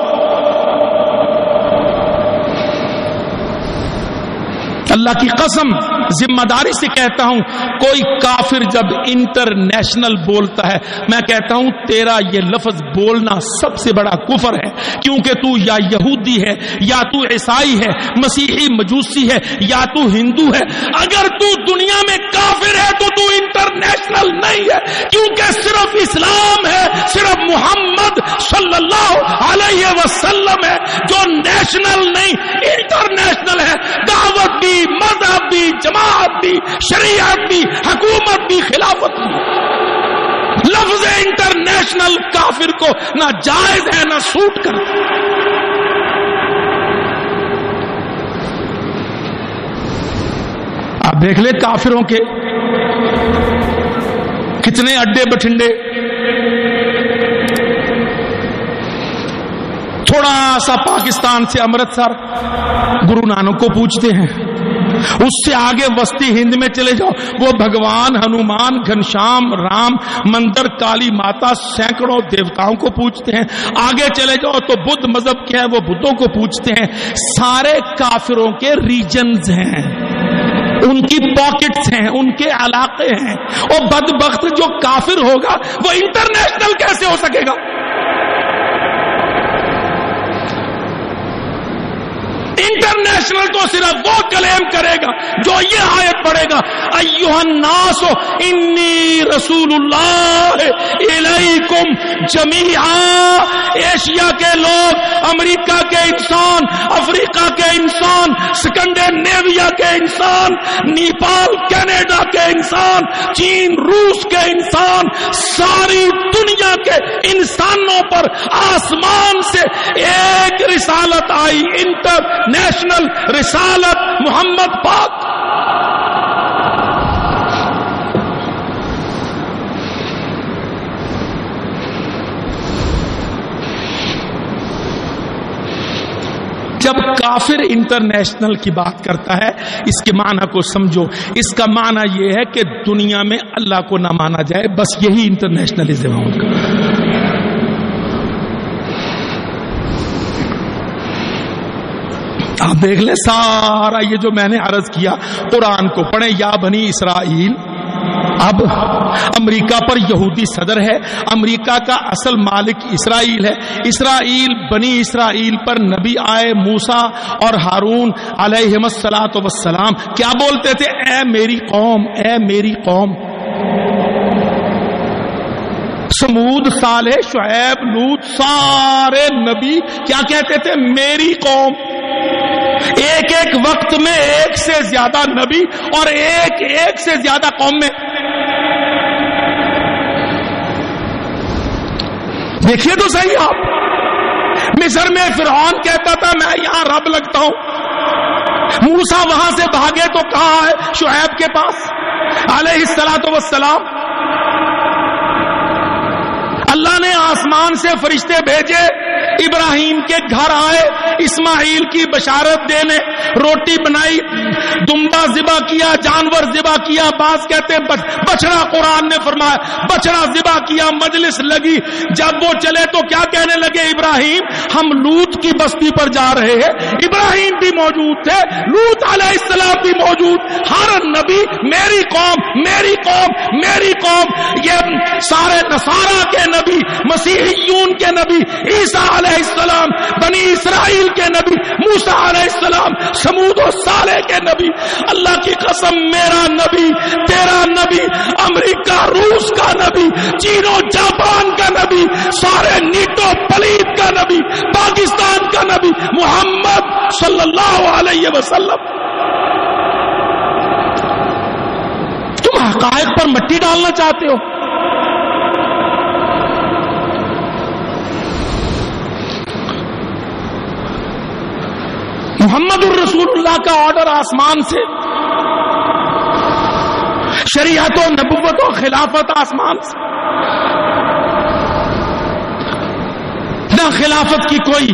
اللہ کی قسم ذمہ داری سے کہتا ہوں، کوئی کافر جب انٹرنیشنل بولتا ہے میں کہتا ہوں تیرا یہ لفظ بولنا سب سے بڑا کفر ہے، کیونکہ تو یا یہودی ہے یا تو عیسائی ہے، مسیحی مجوسی ہے یا تو ہندو ہے. اگر تو دنیا میں کافر ہے تو تو انٹرنیشنل نہیں ہے، کیونکہ صرف اسلام ہے، صرف محمد صلی اللہ علیہ وسلم ہے جو نیشنل نہیں انٹرنیشنل ہے. دعوت بھی، مذہب بھی، جماعت بھی، شریعت بھی، حکومت بھی، خلافت بھی. لفظ انٹرنیشنل کافر کو نہ جائز ہے نہ سوٹ کرتا. آپ دیکھ لیں کافروں کے کتنے اڈے بٹھنڈے. تھوڑا سا پاکستان سے امرتسر گرو نانک کو پوچھتے ہیں، اس سے آگے وسطی ہند میں چلے جاؤ وہ بھگوان ہنومان، گھنشام، رام مندر، کالی ماتا، سینکڑوں دیوتاؤں کو پوچھتے ہیں. آگے چلے جاؤ تو بدھ مذہب کیا ہے وہ بدھوں کو پوچھتے ہیں. سارے کافروں کے ریجنز ہیں، ان کی پاکٹس ہیں، ان کے علاقے ہیں. اور بدبخت جو کافر ہوگا وہ انٹرنیشنل کیسے ہو سکے گا؟ انٹرنیشنل تو صرف وہ کلیم کرے گا جو یہ آیت پڑھے گا، ایھا الناس انی رسول اللہ الیکم جمیعا. ایشیا کے لوگ، امریکہ کے انسان، افریقہ کے انسان، اسکینڈینیویا کے انسان، نیپال کینیڈا کے انسان، چین روس کے انسان، ساری دنیا کے انسانوں پر آسمان سے ایک رسالت آئی، انٹرنیشنل رسالت محمد پاک. جب کافر انٹرنیشنل کی بات کرتا ہے اس کے معنی کو سمجھو. اس کا معنی یہ ہے کہ دنیا میں اللہ کو نہ مانا جائے، بس یہی انٹرنیشنلزم ہے ان کا. آپ دیکھ لیں سارا یہ جو میں نے عرض کیا، قرآن کو پڑھیں. یا بنی اسرائیل، اب امریکہ پر یہودی صدر ہے، امریکہ کا اصل مالک اسرائیل ہے. اسرائیل، بنی اسرائیل پر نبی آئے موسیٰ اور ہارون علیہم الصلاۃ والسلام. کیا بولتے تھے؟ اے میری قوم، اے میری قوم. سمود، صالح، شعیب، لوط، سارے نبی کیا کہتے تھے؟ میری قوم. ایک ایک وقت میں ایک سے زیادہ نبی اور ایک سے زیادہ قوم میں. دیکھیے تو صحیح آپ، مصر میں فرعون کہتا تھا میں یہاں رب لگتا ہوں. موسیٰ وہاں سے بھاگے تو کہاں ہے؟ شعیب کے پاس علیہ الصلاۃ والسلام. اللہ نے آسمان سے فرشتے بھیجے، ابراہیم کے گھر آئے اسماعیل کی بشارت دینے، روٹی بنائی، دمبا ذبح کیا، جانور ذبح کیا. بعض کہتے ہیں بچڑا، قرآن نے فرمایا بچڑا ذبح کیا. مجلس لگی، جب وہ چلے تو کیا کہنے لگے؟ ابراہیم ہم لوط کی بستی پر جا رہے ہیں. ابراہیم بھی موجود تھے، لوط علیہ السلام بھی موجود. ہر نبی میری قوم، میری قوم، میری قوم. یہ سارے نصارہ کے نبی، مسیحیون کے نبی، عیسیٰ علیہ السلام، بنی اسرائیل کے نبی موسیٰ علیہ السلام، سمود و صالح کے نبی. اللہ کی قسم میرا نبی، تیرا نبی، امریکہ روس کا نبی، چین و جاپان کا نبی، سارے نیٹو پلیت کا نبی، پاکستان کا نبی محمد صلی اللہ علیہ وسلم. تم حقائق پر مٹی ڈالنا چاہتے ہو. محمد الرسول اللہ کا آرڈر آسمان سے، شریعت و نبوت و خلافت آسمان سے. نہ خلافت کی کوئی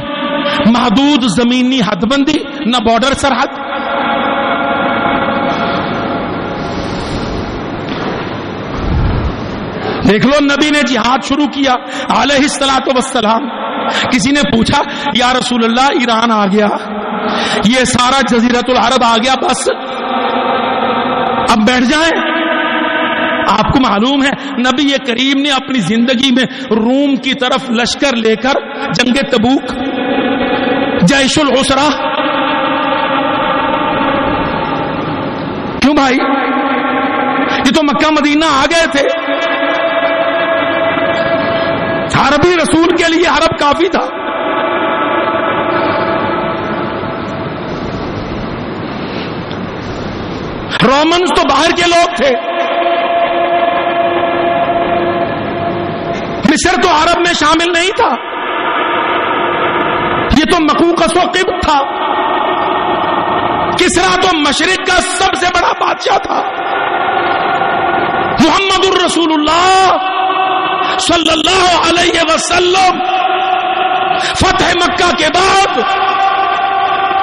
محدود زمینی حد بندی، نہ بارڈر سرحد. دیکھ لو نبی نے جہاد شروع کیا علیہ الصلوۃ والسلام. کسی نے پوچھا یا رسول اللہ ایران آ گیا, یہ سارا جزیرۃ العرب آ گیا, بس اب بیٹھ جائیں؟ آپ کو معلوم ہے نبی کریم نے اپنی زندگی میں روم کی طرف لشکر لے کر جنگ تبوک, جیش العسرہ, کیوں بھائی یہ تو مکہ مدینہ آ گئے تھے, عربی رسول کے لیے عرب کافی تھا. رومنز تو باہر کے لوگ تھے, مصر تو عرب میں شامل نہیں تھا, یہ تو مقوقس و قبط تھا. کسرا تو مشرق کا سب سے بڑا بادشاہ تھا. محمد الرسول اللہ صلی اللہ علیہ وسلم فتح مکہ کے بعد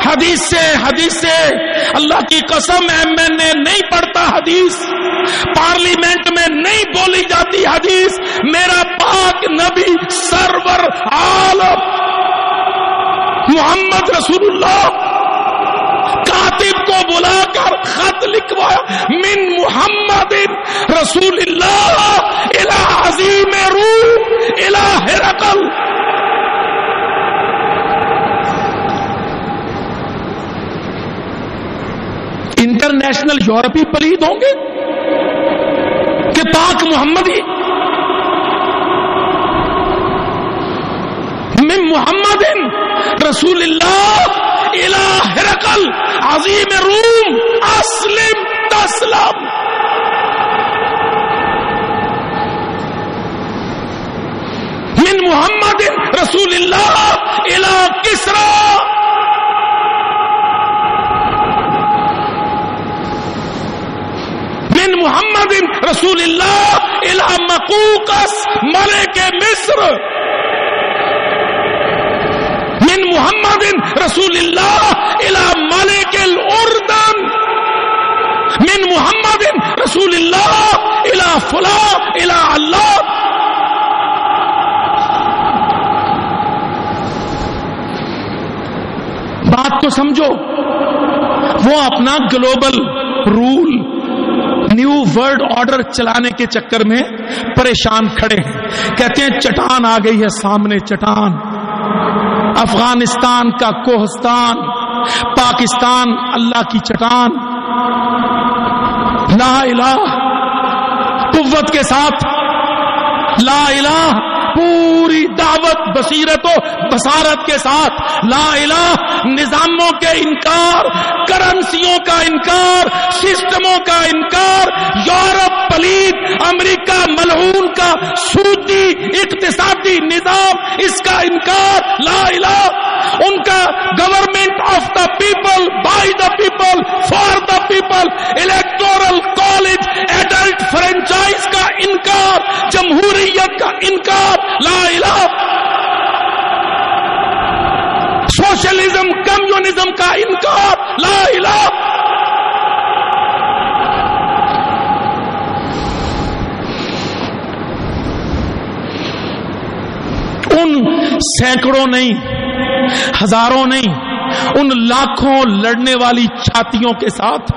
حدیث سے اللہ کی قسم میں نہیں پڑھتا حدیث, پارلیمنٹ میں نہیں بولی جاتی حدیث, میرا پاک نبی سرور عالم محمد رسول اللہ کاتب کو بلا کر خط لکھوایا, من محمد رسول اللہ الى عظیم روم الى ہرقل. انٹرنیشنل یورپی پلید ہوں گے کہ پاک محمدی, من محمد رسول اللہ الى ہرقل عظیم روم اسلم تسلم. من محمد رسول اللہ الى کسرا, من محمد رسول اللہ الى مقوقس ملک مصر, من محمد رسول اللہ الى ملک الاردن, من محمد رسول اللہ الى فلاں الى اللہ. بات تو سمجھو, وہ اپنا global role new world order چلانے کے چکر میں پریشان کھڑے ہیں. کہتے ہیں چٹان آ گئی ہے سامنے, چٹان, افغانستان کا کوہستان, پاکستان اللہ کی چٹان. لا الہ قوت کے ساتھ, لا الہ پوری دعوت بصیرت و بصارت کے ساتھ, لا الہ نظاموں کے انکار, کرنسیوں کا انکار, سسٹموں کا انکار, یورپ پلید, امریکہ ملعون کا سودی اقتصادی نظام, اس کا انکار, لا الہ. ان کا government of the people, by the people, for the people, electoral college, adult franchise کا انکار, جمہوریت کا انکار, لا الہ. سوشلزم کمیونزم کا انکار, لا الہ. ان سینکڑوں نہیں, ہزاروں نہیں, ان لاکھوں لڑنے والی چھاتیوں کے ساتھ,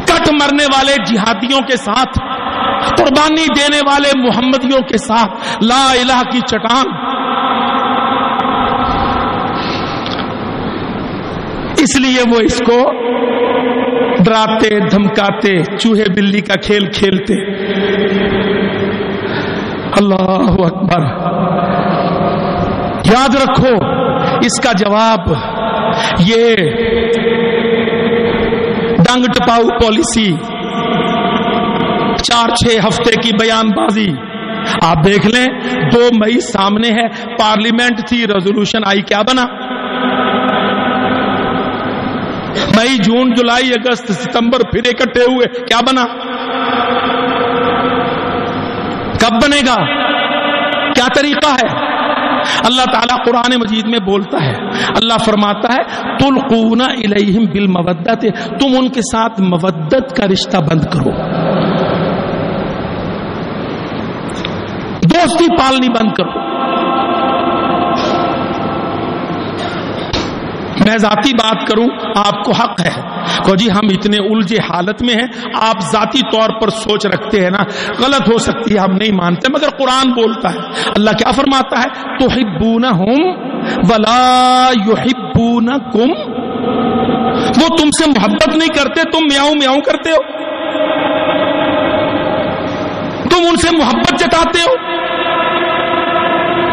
کٹ مرنے والے جہادیوں کے ساتھ, قربانی دینے والے محمدیوں کے ساتھ, لا الہ کی چٹان. اس لیے وہ اس کو ڈراتے دھمکاتے, چوہے بلی کا کھیل کھیلتے. اللہ اکبر. یاد رکھو اس کا جواب یہ ڈنگ ٹپاؤ پالیسی, 4-6 ہفتے کی بیان بازی. آپ دیکھ لیں 2 مئی سامنے ہے, پارلیمنٹ تھی, ریزولوشن آئی, کیا بنا؟ مئی, جون, جولائی, اگست, ستمبر پھر اکٹھے ہوئے, کیا بنا؟ کب بنے گا؟ کیا طریقہ ہے؟ اللہ تعالیٰ قرآن مجید میں بولتا ہے, اللہ فرماتا ہے تلقون الیہم بالمودۃ, تم ان کے ساتھ مودت کا رشتہ بند کرو. دوستی پالنی بند کرو. میں ذاتی بات کروں, آپ کو حق ہے کہ جی ہم اتنے الجھے حالت میں ہیں, آپ ذاتی طور پر سوچ رکھتے ہیں نا, غلط ہو سکتی ہے, ہم نہیں مانتے, مگر قرآن بولتا ہے, اللہ کیا فرماتا ہے, تحبونہم ولا یحبونکم, وہ تم سے محبت نہیں کرتے, تم میاؤں میاؤں کرتے ہو, تم ان سے محبت جتاتے ہو.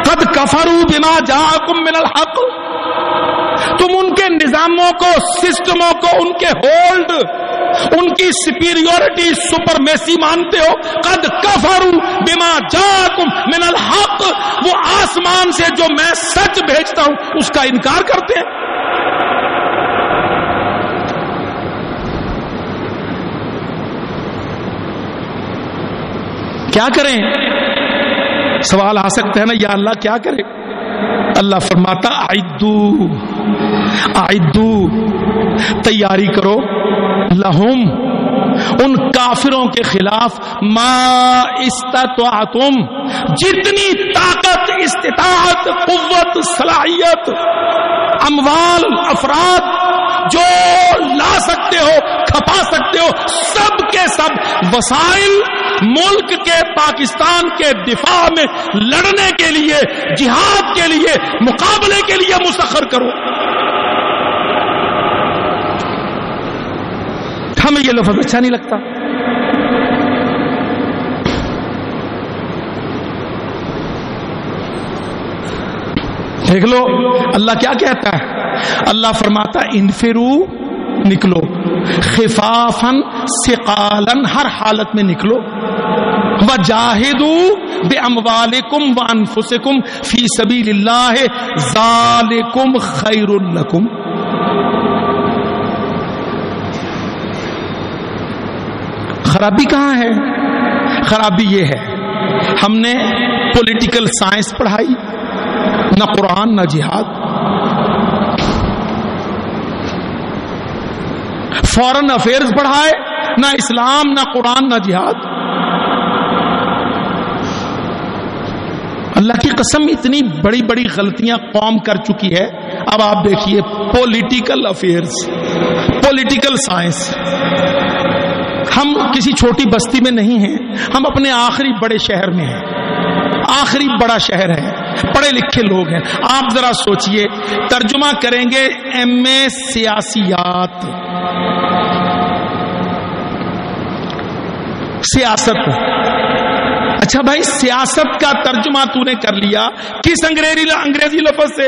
قد کفروا بما جاءکم من الحق, تم ان کے نظاموں کو, سسٹموں کو, ان کے ہولڈ, ان کی سپیریورٹی, سپرمیسی مانتے ہو. قد کفروا بما جاءکم من الحق, وہ آسمان سے جو میں سچ بھیجتا ہوں اس کا انکار کرتے ہیں. کیا کریں؟ سوال آ سکتا ہے نا, یا اللہ کیا کرے؟ اللہ فرماتا اعدو, تیاری کرو, لہم, ان کافروں کے خلاف, ما استطعتم, جتنی طاقت, استطاعت, قوت, صلاحیت, اموال, افراد جو لا سکتے ہو, کھپا سکتے ہو, سب کے سب وسائل ملک کے, پاکستان کے دفاع میں لڑنے کے لیے, جہاد کے لیے, مقابلے کے لیے مسخر کرو. ہمیں یہ لفظ اچھا نہیں لگتا. دیکھ لو اللہ کیا کہتا ہے, اللہ فرماتا انفرو, نکلو, خفافن ثقالن, ہر حالت میں نکلو, وجاہدوا باموالکم وانفسکم فی سبیل اللہ ذالکم خیر لکم. خرابی کہاں ہے؟ خرابی یہ ہے, ہم نے پولیٹیکل سائنس پڑھائی, نہ قرآن نہ جہاد, فورن افیئرز پڑھائے, نہ اسلام نہ قرآن نہ جہاد. اللہ کی قسم اتنی بڑی بڑی غلطیاں قوم کر چکی ہے. اب آپ دیکھیے, پولیٹیکل افیئرز, پولیٹیکل سائنس. ہم کسی چھوٹی بستی میں نہیں ہیں, ہم اپنے آخری بڑے شہر میں ہیں, آخری بڑا شہر ہے, پڑھے لکھے لوگ ہیں. آپ ذرا سوچئے, ترجمہ کریں گے ایم اے سیاسیات, سیاست. اچھا بھائی, سیاست کا ترجمہ تو نے کر لیا کس انگریزی لفظ سے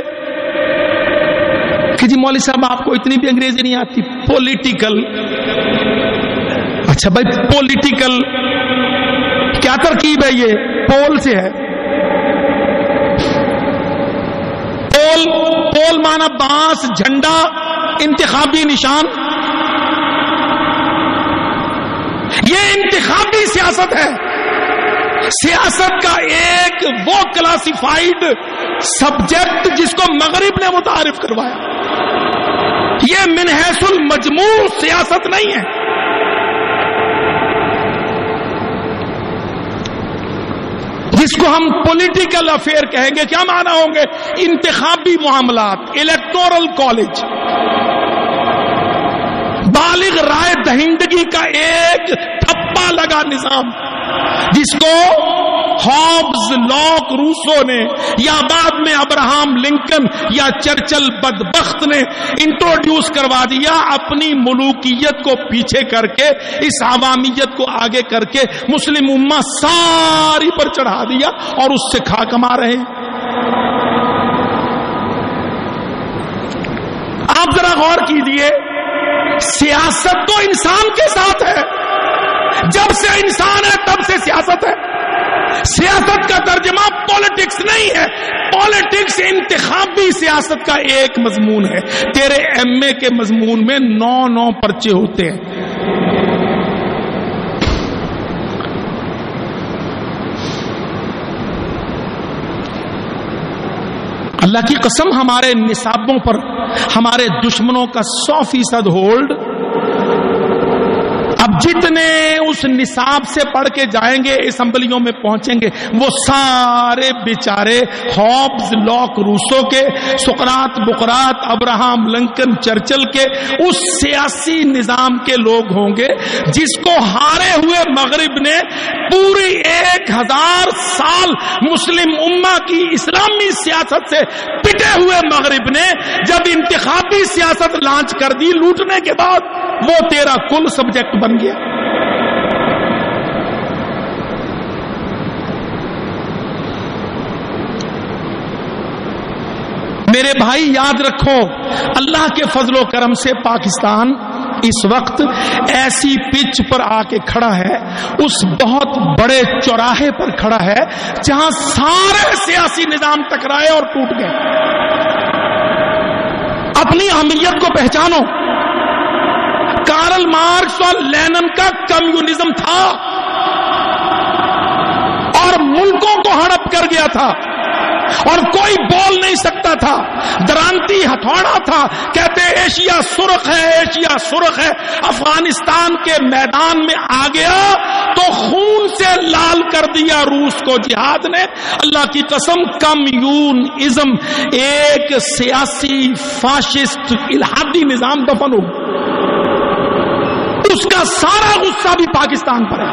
کہ جی مولوی صاحب آپ کو اتنی بھی انگریزی نہیں آتی, پولیٹیکل. اچھا بھائی, پولیٹیکل کیا ترکیب ہے؟ یہ پول سے ہے. پول مانا بانس, جھنڈا, انتخابی نشان. یہ انتخابی سیاست ہے. سیاست کا ایک وہ کلاسیفائیڈ سبجیکٹ جس کو مغرب نے متعارف کروایا. یہ من حیث المجموع سیاست نہیں ہے. جس کو ہم پولیٹیکل افیئر کہیں گے, کیا معنی ہوں گے؟ انتخابی معاملات, الیکٹورل کالج, بالغ رائے دہندگی کا ایک ٹھپا لگا نظام جس کو ہابز, لاک, روسو نے یا بعد میں ابراہم لنکن یا چرچل بدبخت نے انٹروڈیوس کروا دیا, اپنی ملوکیت کو پیچھے کر کے, اس عوامیت کو آگے کر کے مسلم امہ ساری پر چڑھا دیا اور اس سے کھا کما رہے ہیں. آپ ذرا غور کیجئے, سیاست تو انسان کے ساتھ ہے, جب سے انسان ہے تب سے سیاست ہے. سیاست کا ترجمہ پولیٹکس نہیں ہے. پولیٹکس انتخابی سیاست کا ایک مضمون ہے. تیرے ایم اے کے مضمون میں 9 پرچے ہوتے ہیں. اللہ کی قسم, ہمارے نصابوں پر ہمارے دشمنوں کا 100% ہولڈ. اب اب جتنے اس نصاب سے پڑھ کے جائیں گے اسمبلیوں میں پہنچیں گے وہ سارے بیچارے ہابز، لاک، روسو کے، سقراط، بقراط، ابراہم لنکن، چرچل کے اس سیاسی نظام کے لوگ ہوں گے جس کو ہارے ہوئے مغرب نے پوری 1000 سال مسلم امہ کی اسلامی سیاست سے پٹے ہوئے مغرب نے جب انتخابی سیاست لانچ کر دی لوٹنے کے بعد وہ تیرا کل سبجیکٹ بن گیا۔ میرے بھائی یاد رکھو، اللہ کے فضل و کرم سے پاکستان اس وقت ایسی پچ پر آ کے کھڑا ہے، اس بہت بڑے چوراہے پر کھڑا ہے جہاں سارے سیاسی نظام ٹکرائے اور ٹوٹ گئے۔ اپنی اہمیت کو پہچانو۔ کارل مارکس اور لینن کا کمیونزم تھا اور ملکوں کو ہڑپ کر گیا تھا اور کوئی بول نہیں سکتا تھا، درانتی ہتھوڑا تھا، کہتے ایشیا سرخ ہے، ایشیا سرخ ہے۔ افغانستان کے میدان میں آ گیا تو خون سے لال کر دیا روس کو جہاد نے۔ اللہ کی قسم کمیونزم ایک سیاسی فاشسٹ الحادی نظام دفن ہو، اس کا سارا غصہ بھی پاکستان پر ہے۔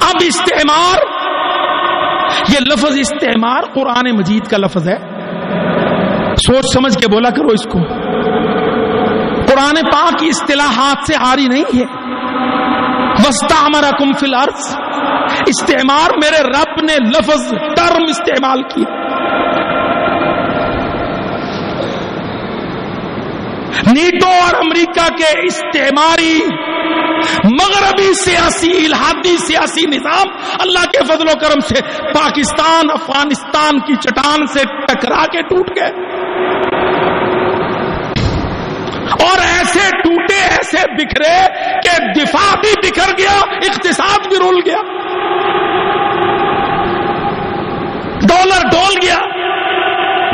اب استعمار، یہ لفظ استعمار قرآن مجید کا لفظ ہے، سوچ سمجھ کے بولا کرو اس کو۔ قرآن پاک کی اصطلاحات سے عاری نہیں ہے۔ وَاسْتَعْمَرَكُمْ فِي الْأَرْضِ، استعمار میرے رب نے لفظ ٹرم استعمال کی۔ نیٹو اور امریکہ کے استعماری مغربی سیاسی الحادی سیاسی نظام اللہ کے فضل و کرم سے پاکستان افغانستان کی چٹان سے ٹکرا کے ٹوٹ گئے، اور ایسے ٹوٹے، ایسے بکھرے کہ دفاع بھی بکھر گیا، اقتصاد بھی رول گیا، ڈالر ڈول گیا،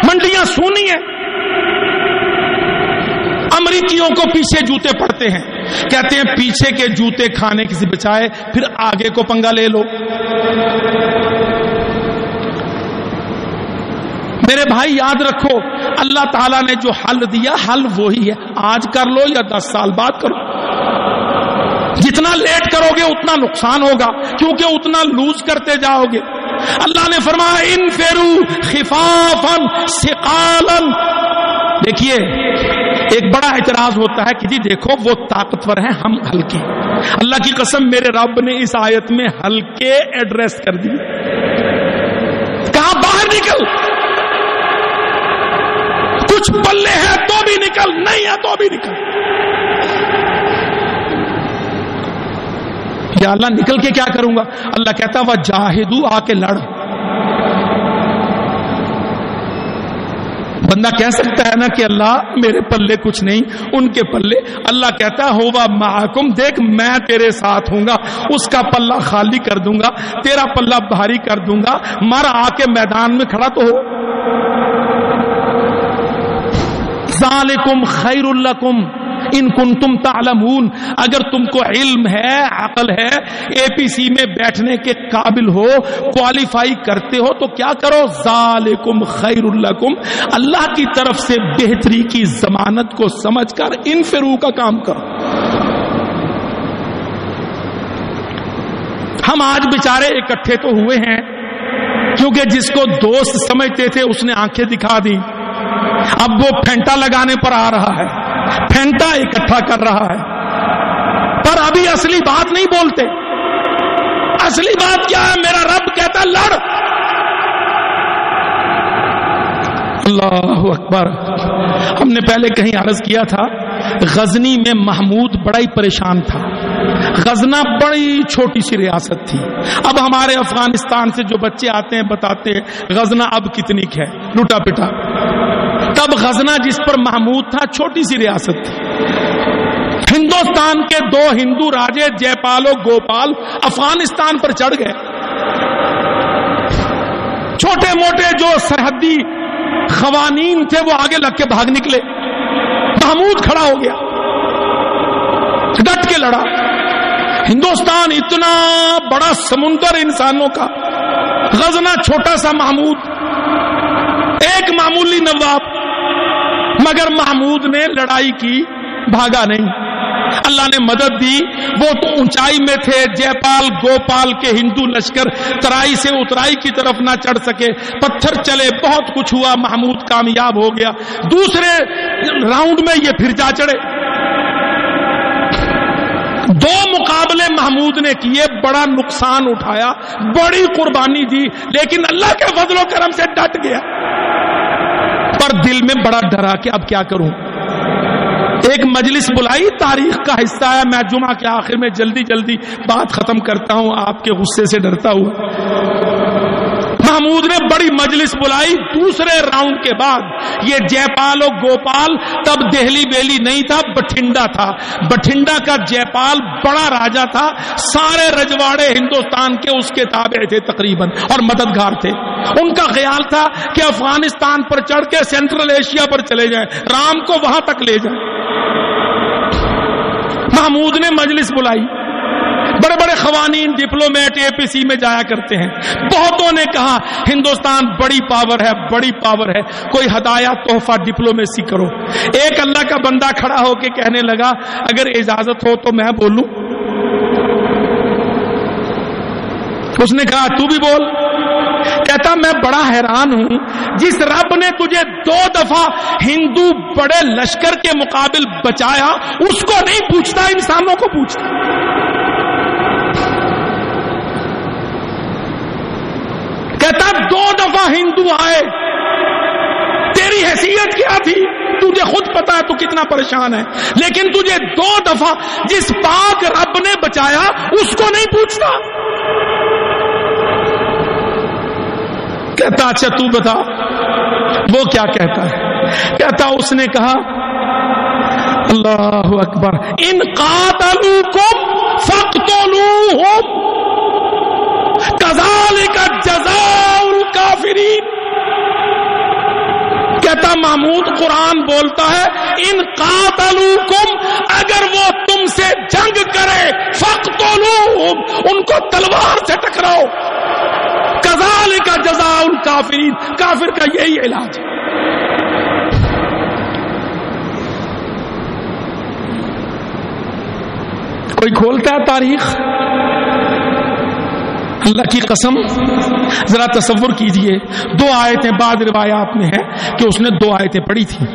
منڈیاں سونی ہیں۔ امریکیوں کو پیچھے جوتے پڑتے ہیں، کہتے ہیں پیچھے کے جوتے کھانے کسی بچائے، پھر آگے کو پنگا لے لو۔ میرے بھائی یاد رکھو، اللہ تعالیٰ نے جو حل دیا حل وہی ہے، آج کر لو یا 10 سال بعد کرو۔ جتنا لیٹ کرو گے اتنا نقصان ہوگا، کیونکہ اتنا لوز کرتے جاؤ گے۔ اللہ نے فرمایا انفروا خفافا ثقالا۔ دیکھیے ایک بڑا اعتراض ہوتا ہے کہ جی دیکھو وہ طاقتور ہیں ہم ہلکے۔ اللہ کی قسم میرے رب نے اس آیت میں ہلکے ایڈریس کر دی، کہا باہر نکل، کچھ پلے ہے تو بھی نکل، نہیں ہے تو بھی نکل۔ یا اللہ نکل کے کیا کروں گا؟ اللہ کہتا وجاہدوا، آ کے لڑ۔ بندہ کہہ سکتا ہے نا کہ اللہ میرے پلے کچھ نہیں، ان کے پلے۔ اللہ کہتا ہووا معکم، دیکھ میں تیرے ساتھ ہوں گا، اس کا پلہ خالی کر دوں گا، تیرا پلہ بھاری کر دوں گا، مر آ کے میدان میں کھڑا تو ہو۔ ذالکم خیر لکم ان کنتم تعلمون، اگر تم کو علم ہے، عقل ہے، اے پی سی میں بیٹھنے کے قابل ہو، کوالیفائی کرتے ہو تو کیا کرو؟ ذالکم خیر لکم، اللہ کی طرف سے بہتری کی ضمانت کو سمجھ کر انفرو کا کام کرو۔ ہم آج بیچارے اکٹھے تو ہوئے ہیں کیونکہ جس کو دوست سمجھتے تھے اس نے آنکھیں دکھا دی، اب وہ پھینٹا لگانے پر آ رہا ہے، پھینٹا اکٹھا کر رہا ہے، پر ابھی اصلی بات نہیں بولتے۔ اصلی بات کیا ہے؟ میرا رب کہتا لڑ۔ اللہ اکبر۔ ہم نے پہلے کہیں عرض کیا تھا غزنی میں محمود بڑا ہی پریشان تھا۔ غزنہ بڑی چھوٹی سی ریاست تھی، اب ہمارے افغانستان سے جو بچے آتے ہیں بتاتے ہیں غزنہ اب کتنی ہے، لوٹا پٹا۔ تب غزنہ جس پر محمود تھا چھوٹی سی ریاست تھی۔ ہندوستان کے 2 ہندو راجے جے پال و گوپال افغانستان پر چڑھ گئے، چھوٹے موٹے جو سرحدی قوانین تھے وہ آگے لگ کے بھاگ نکلے. محمود کھڑا ہو گیا, ڈٹ کے لڑا. ہندوستان اتنا بڑا سمندر انسانوں کا, غزنہ چھوٹا سا محمود, ایک معمولی نواب, مگر محمود نے لڑائی کی, بھاگا نہیں. اللہ نے مدد دی. وہ تو اونچائی میں تھے, جے پال گوپال کے ہندو لشکر ترائی سے اترائی کی طرف نہ چڑھ سکے, پتھر چلے, بہت کچھ ہوا, محمود کامیاب ہو گیا. دوسرے راؤنڈ میں یہ پھر جا چڑھے. 2 مقابلے محمود نے کیے, بڑا نقصان اٹھایا, بڑی قربانی دی, لیکن اللہ کے فضل و کرم سے ڈٹ گیا. پر دل میں بڑا ڈرا کہ اب کیا کروں. ایک مجلس بلائی, تاریخ کا حصہ ہے, میں جمعہ کے آخر میں جلدی بات ختم کرتا ہوں, آپ کے غصے سے ڈرتا ہوا. محمود نے بڑی مجلس بلائی. دوسرے راؤنڈ کے بعد یہ جے پال و گوپال, تب دہلی بیلی نہیں تھا, بٹھنڈا تھا. بٹھنڈا کا جے پال بڑا راجا تھا, سارے رجواڑے ہندوستان کے اس کے تابع تھے تقریباً, اور مددگار تھے. ان کا خیال تھا کہ افغانستان پر چڑھ کے سینٹرل ایشیا پر چلے جائیں, رام کو وہاں تک لے جائیں. محمود نے مجلس بلائی. بڑے بڑے قوانین, ڈپلومیٹ اے پی سی میں جایا کرتے ہیں. بہتوں نے کہا ہندوستان بڑی پاور ہے, بڑی پاور ہے, کوئی ہدایہ تحفہ ڈپلومیسی کرو. ایک اللہ کا بندہ کھڑا ہو کے کہنے لگا, اگر اجازت ہو تو میں بولوں. اس نے کہا تو بھی بول. کہتا میں بڑا حیران ہوں, جس رب نے تجھے 2 دفعہ ہندو بڑے لشکر کے مقابل بچایا, اس کو نہیں پوچھتا, انسانوں کو پوچھتا. کہتا 2 دفعہ ہندو آئے, تیری حیثیت کیا تھی تجھے خود پتا ہے تو کتنا پریشان ہے, لیکن تجھے 2 دفعہ جس پاک رب نے بچایا اس کو نہیں پوچھتا. کہتا اچھا تو بتا وہ کیا کہتا ہے. کہتا اس نے کہا اللہ اکبر, ان قاتلوکم فاقتلوہم کذالک جزاء الکافرین. کہتا محمود قرآن بولتا ہے ان قاتلوکم, اگر وہ تم سے جنگ کرے, فاقتلوہم, ان کو تلوار سے ٹکراؤ. کذالک جزاء الکافرین, کافر کا یہی علاج ہے. کوئی کھولتا ہے تاریخ, اللہ کی قسم ذرا تصور کیجئے. 2 آیتیں بعض روایات میں ہے کہ اس نے 2 آیتیں پڑھی تھی.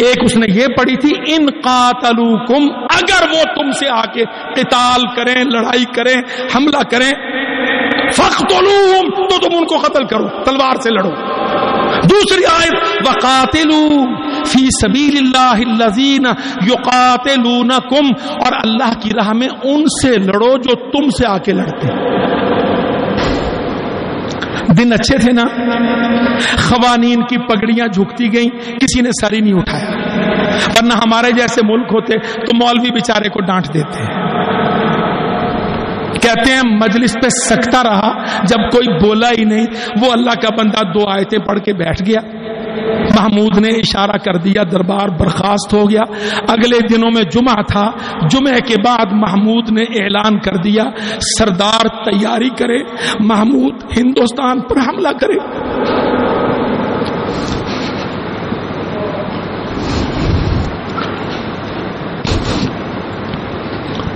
ایک اس نے یہ پڑھی تھی ان قاتلوکم, اگر وہ تم سے آ کے قتال کریں, لڑائی کریں, حملہ کریں, فاقتلوہم, تو تم ان کو قتل کرو, تلوار سے لڑو. دوسری آیت وقاتلوا فی سبیل اللہ الذین یقاتلونکم, اور اللہ کی راہ میں ان سے لڑو جو تم سے آ کے لڑتے ہیں. دن اچھے تھے نا, قوانین کی پگڑیاں جھکتی گئیں, کسی نے سر ہی نہیں اٹھایا. ورنہ ہمارے جیسے ملک ہوتے تو مولوی بیچارے کو ڈانٹ دیتے. کہتے ہیں مجلس پہ سکتا رہا, جب کوئی بولا ہی نہیں, وہ اللہ کا بندہ 2 آیتیں پڑھ کے بیٹھ گیا. محمود نے اشارہ کر دیا, دربار برخاست ہو گیا. اگلے دنوں میں جمعہ تھا, جمعے کے بعد محمود نے اعلان کر دیا سردار تیاری کرے, محمود ہندوستان پر حملہ کرے.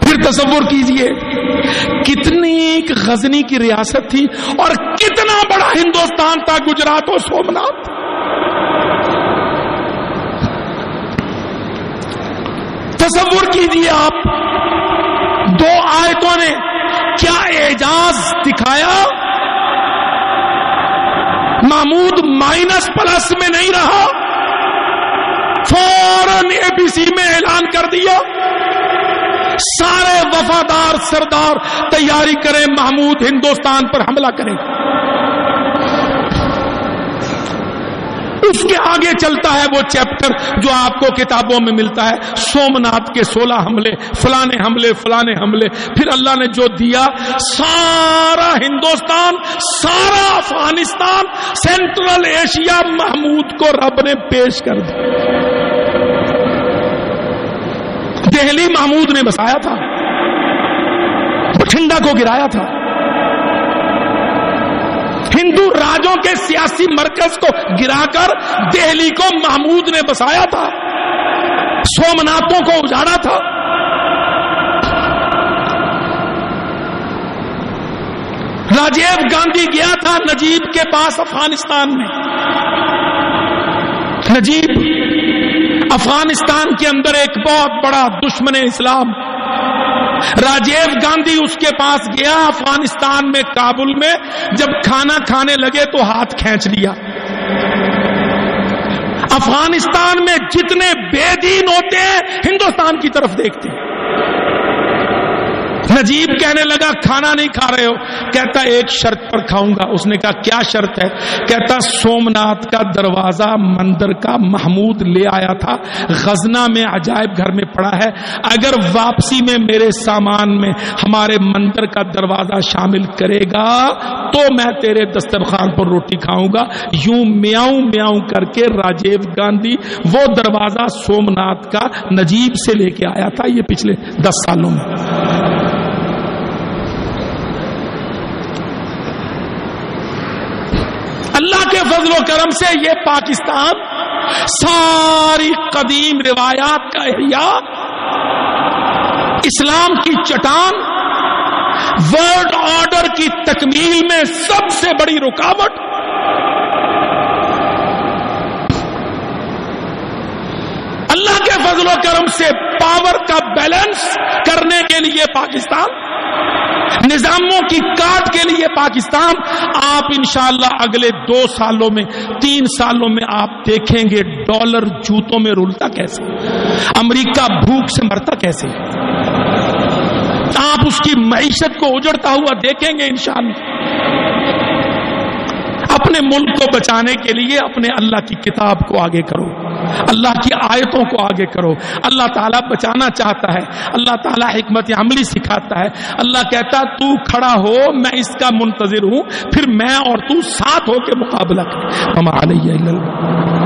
پھر تصور کیجئے کتنی غزنی کی ریاست تھی اور کتنا بڑا ہندوستان تھا, گجرات و سومناتھ. تصور کیجئے آپ, 2 آیتوں نے کیا اعجاز دکھایا. محمود مائنس پلس میں نہیں رہا, فوراً اے بی سی میں اعلان کر دیا سارے وفادار سردار تیاری کریں, محمود ہندوستان پر حملہ کریں. اس کے آگے چلتا ہے وہ چیپٹر جو آپ کو کتابوں میں ملتا ہے، سومناتھ کے 16 حملے، فلانے حملے، فلانے حملے، پھر اللہ نے جو دیا، سارا ہندوستان، سارا افغانستان، سینٹرل ایشیا محمود کو رب نے پیش کر دیا۔ دہلی محمود نے بسایا تھا، بٹھنڈا کو گرایا تھا، ہندو راجوں کے سیاسی مرکز کو گرا کر دہلی کو محمود نے بسایا تھا، سومناتھوں کو اجاڑا تھا۔ راجیو گاندھی گیا تھا نجیب کے پاس افغانستان میں، نجیب افغانستان کے اندر ایک بہت بڑا دشمن اسلام، راجیو گاندھی اس کے پاس گیا افغانستان میں، کابل میں، جب کھانا کھانے لگے تو ہاتھ کھینچ لیا۔ افغانستان میں جتنے بے دین ہوتے ہیں ہندوستان کی طرف دیکھتے ہیں۔ نجیب کہنے لگا کھانا نہیں کھا رہے ہو؟ کہتا ایک شرط پر کھاؤں گا۔ اس نے کہا کیا شرط ہے؟ کہتا سومناتھ کا دروازہ مندر کا محمود لے آیا تھا، غزنہ میں عجائب گھر میں پڑا ہے، اگر واپسی میں میرے سامان میں ہمارے مندر کا دروازہ شامل کرے گا تو میں تیرے دسترخوان پر روٹی کھاؤں گا۔ یوں میاؤں میاؤں کر کے راجیو گاندھی وہ دروازہ سومناتھ کا نجیب سے لے کے آیا تھا، یہ پچھلے 10 سالوں میں۔ اللہ کے فضل و کرم سے یہ پاکستان ساری قدیم روایات کا احیاء، اسلام کی چٹان، ورلڈ آرڈر کی تکمیل میں سب سے بڑی رکاوٹ، اللہ کے فضل و کرم سے پاور کا بیلنس کرنے کے لیے پاکستان، نظاموں کی کاٹ کے لیے پاکستان۔ آپ انشاءاللہ اگلے 2 سالوں میں 3 سالوں میں آپ دیکھیں گے ڈالر جوتوں میں رولتا کیسے، امریکہ بھوک سے مرتا کیسے، آپ اس کی معیشت کو اجڑتا ہوا دیکھیں گے انشاءاللہ۔ اپنے ملک کو بچانے کے لیے اپنے اللہ کی کتاب کو آگے کرو، اللہ کی آیتوں کو آگے کرو۔ اللہ تعالیٰ بچانا چاہتا ہے، اللہ تعالیٰ حکمت عملی سکھاتا ہے۔ اللہ کہتا تو کھڑا ہو، میں اس کا منتظر ہوں، پھر میں اور تو ساتھ ہو کے مقابلہ کریں۔ وما علیہ الا اللہ۔